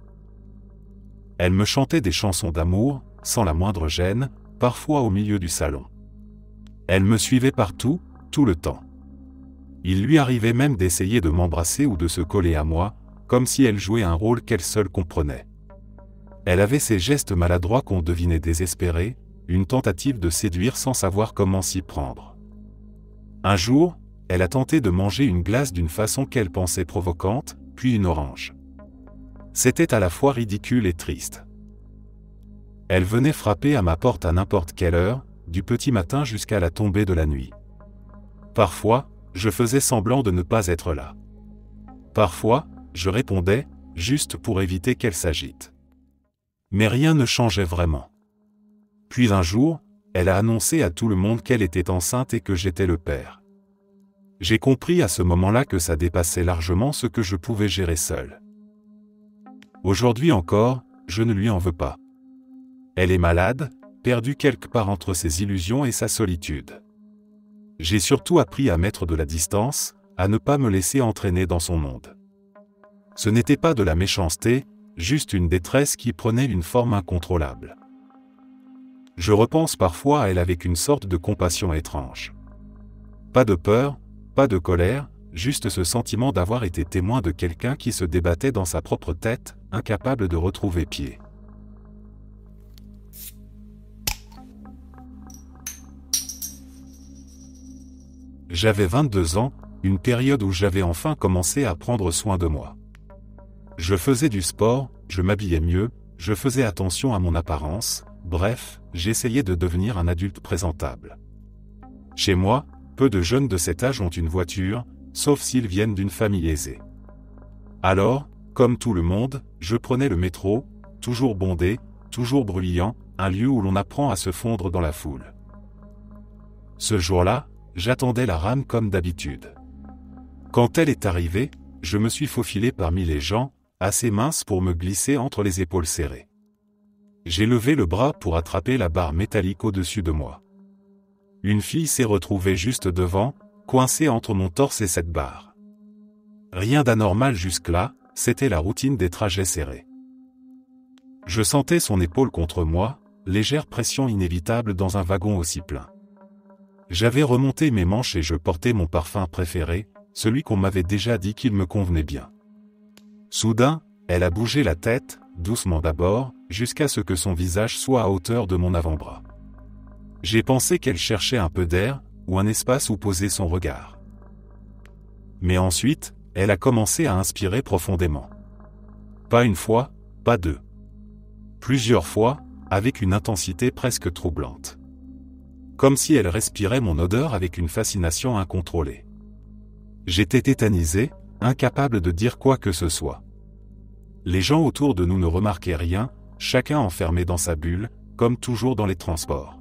Elle me chantait des chansons d'amour, sans la moindre gêne, parfois au milieu du salon. Elle me suivait partout, tout le temps. Il lui arrivait même d'essayer de m'embrasser ou de se coller à moi, comme si elle jouait un rôle qu'elle seule comprenait. Elle avait ces gestes maladroits qu'on devinait désespérés, une tentative de séduire sans savoir comment s'y prendre. Un jour, elle a tenté de manger une glace d'une façon qu'elle pensait provocante, puis une orange. C'était à la fois ridicule et triste. Elle venait frapper à ma porte à n'importe quelle heure, du petit matin jusqu'à la tombée de la nuit. Parfois, je faisais semblant de ne pas être là. Parfois, je répondais, juste pour éviter qu'elle s'agite. Mais rien ne changeait vraiment. Puis un jour, elle a annoncé à tout le monde qu'elle était enceinte et que j'étais le père. J'ai compris à ce moment-là que ça dépassait largement ce que je pouvais gérer seul. Aujourd'hui encore, je ne lui en veux pas. Elle est malade, perdue quelque part entre ses illusions et sa solitude. J'ai surtout appris à mettre de la distance, à ne pas me laisser entraîner dans son monde. Ce n'était pas de la méchanceté, juste une détresse qui prenait une forme incontrôlable. Je repense parfois à elle avec une sorte de compassion étrange. Pas de peur, pas de colère, juste ce sentiment d'avoir été témoin de quelqu'un qui se débattait dans sa propre tête, incapable de retrouver pied. J'avais 22 ans, une période où j'avais enfin commencé à prendre soin de moi. Je faisais du sport, je m'habillais mieux, je faisais attention à mon apparence, bref, j'essayais de devenir un adulte présentable. Chez moi, peu de jeunes de cet âge ont une voiture, sauf s'ils viennent d'une famille aisée. Alors, comme tout le monde, je prenais le métro, toujours bondé, toujours bruyant, un lieu où l'on apprend à se fondre dans la foule. Ce jour-là, j'attendais la rame comme d'habitude. Quand elle est arrivée, je me suis faufilé parmi les gens, assez mince pour me glisser entre les épaules serrées. J'ai levé le bras pour attraper la barre métallique au-dessus de moi. Une fille s'est retrouvée juste devant, coincée entre mon torse et cette barre. Rien d'anormal jusque-là, c'était la routine des trajets serrés. Je sentais son épaule contre moi, légère pression inévitable dans un wagon aussi plein. J'avais remonté mes manches et je portais mon parfum préféré, celui qu'on m'avait déjà dit qu'il me convenait bien. Soudain, elle a bougé la tête, doucement d'abord, jusqu'à ce que son visage soit à hauteur de mon avant-bras. J'ai pensé qu'elle cherchait un peu d'air, ou un espace où poser son regard. Mais ensuite, elle a commencé à inspirer profondément. Pas une fois, pas deux. Plusieurs fois, avec une intensité presque troublante. Comme si elle respirait mon odeur avec une fascination incontrôlée. J'étais tétanisé, incapable de dire quoi que ce soit. Les gens autour de nous ne remarquaient rien, chacun enfermé dans sa bulle, comme toujours dans les transports.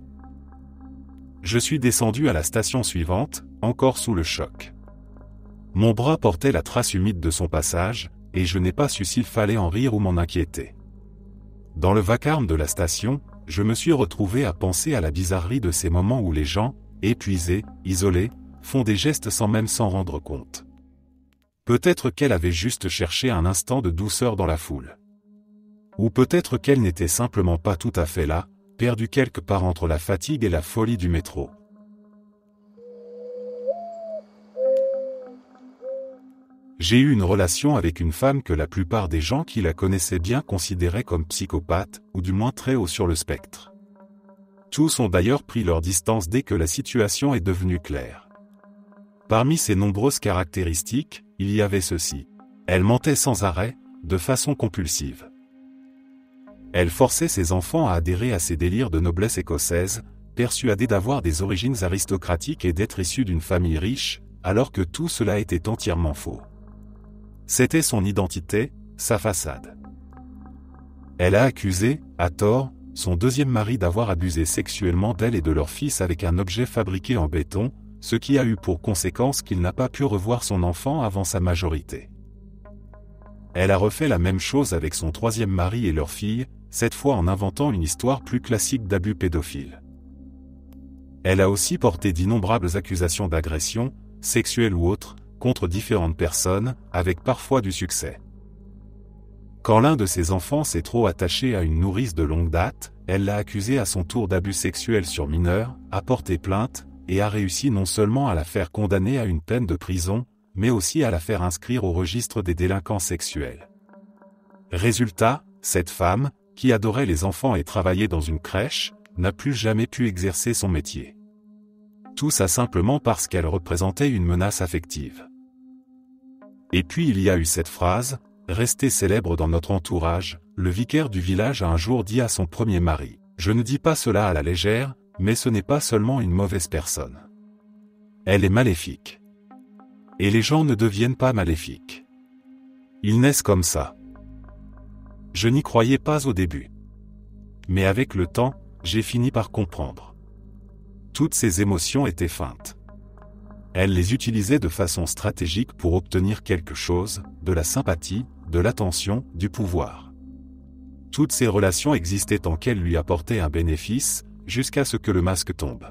Je suis descendu à la station suivante, encore sous le choc. Mon bras portait la trace humide de son passage, et je n'ai pas su s'il fallait en rire ou m'en inquiéter. Dans le vacarme de la station, je me suis retrouvé à penser à la bizarrerie de ces moments où les gens, épuisés, isolés, font des gestes sans même s'en rendre compte. Peut-être qu'elle avait juste cherché un instant de douceur dans la foule. Ou peut-être qu'elle n'était simplement pas tout à fait là, perdue quelque part entre la fatigue et la folie du métro. J'ai eu une relation avec une femme que la plupart des gens qui la connaissaient bien considéraient comme psychopathe, ou du moins très haut sur le spectre. Tous ont d'ailleurs pris leur distance dès que la situation est devenue claire. Parmi ses nombreuses caractéristiques, il y avait ceci. Elle mentait sans arrêt, de façon compulsive. Elle forçait ses enfants à adhérer à ses délires de noblesse écossaise, persuadés d'avoir des origines aristocratiques et d'être issus d'une famille riche, alors que tout cela était entièrement faux. C'était son identité, sa façade. Elle a accusé, à tort, son deuxième mari d'avoir abusé sexuellement d'elle et de leur fils avec un objet fabriqué en béton, ce qui a eu pour conséquence qu'il n'a pas pu revoir son enfant avant sa majorité. Elle a refait la même chose avec son troisième mari et leur fille, cette fois en inventant une histoire plus classique d'abus pédophiles. Elle a aussi porté d'innombrables accusations d'agression, sexuelle ou autre, contre différentes personnes, avec parfois du succès. Quand l'un de ses enfants s'est trop attaché à une nourrice de longue date, elle l'a accusé à son tour d'abus sexuels sur mineurs, a porté plainte, et a réussi non seulement à la faire condamner à une peine de prison, mais aussi à la faire inscrire au registre des délinquants sexuels. Résultat, cette femme, qui adorait les enfants et travaillait dans une crèche, n'a plus jamais pu exercer son métier. Tout ça simplement parce qu'elle représentait une menace affective. Et puis il y a eu cette phrase, restée célèbre dans notre entourage, le vicaire du village a un jour dit à son premier mari, « Je ne dis pas cela à la légère, mais ce n'est pas seulement une mauvaise personne. Elle est maléfique. » Et les gens ne deviennent pas maléfiques. Ils naissent comme ça. Je n'y croyais pas au début. Mais avec le temps, j'ai fini par comprendre. Toutes ces émotions étaient feintes. Elle les utilisait de façon stratégique pour obtenir quelque chose, de la sympathie, de l'attention, du pouvoir. Toutes ces relations existaient tant qu'elles lui apportaient un bénéfice, jusqu'à ce que le masque tombe.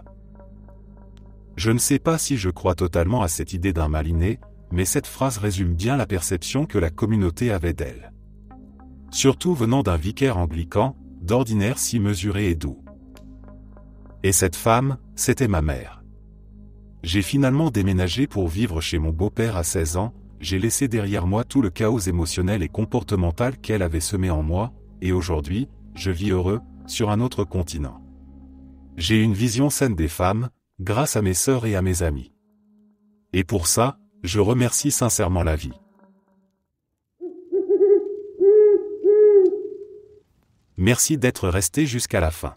Je ne sais pas si je crois totalement à cette idée d'un mal inné, mais cette phrase résume bien la perception que la communauté avait d'elle. Surtout venant d'un vicaire anglican, d'ordinaire si mesuré et doux. Et cette femme, c'était ma mère. J'ai finalement déménagé pour vivre chez mon beau-père à 16 ans, j'ai laissé derrière moi tout le chaos émotionnel et comportemental qu'elle avait semé en moi, et aujourd'hui, je vis heureux, sur un autre continent. J'ai une vision saine des femmes, grâce à mes sœurs et à mes amis. Et pour ça, je remercie sincèrement la vie. Merci d'être resté jusqu'à la fin.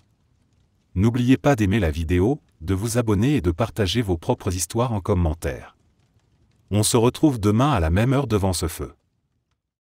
N'oubliez pas d'aimer la vidéo, de vous abonner et de partager vos propres histoires en commentaire. On se retrouve demain à la même heure devant ce feu.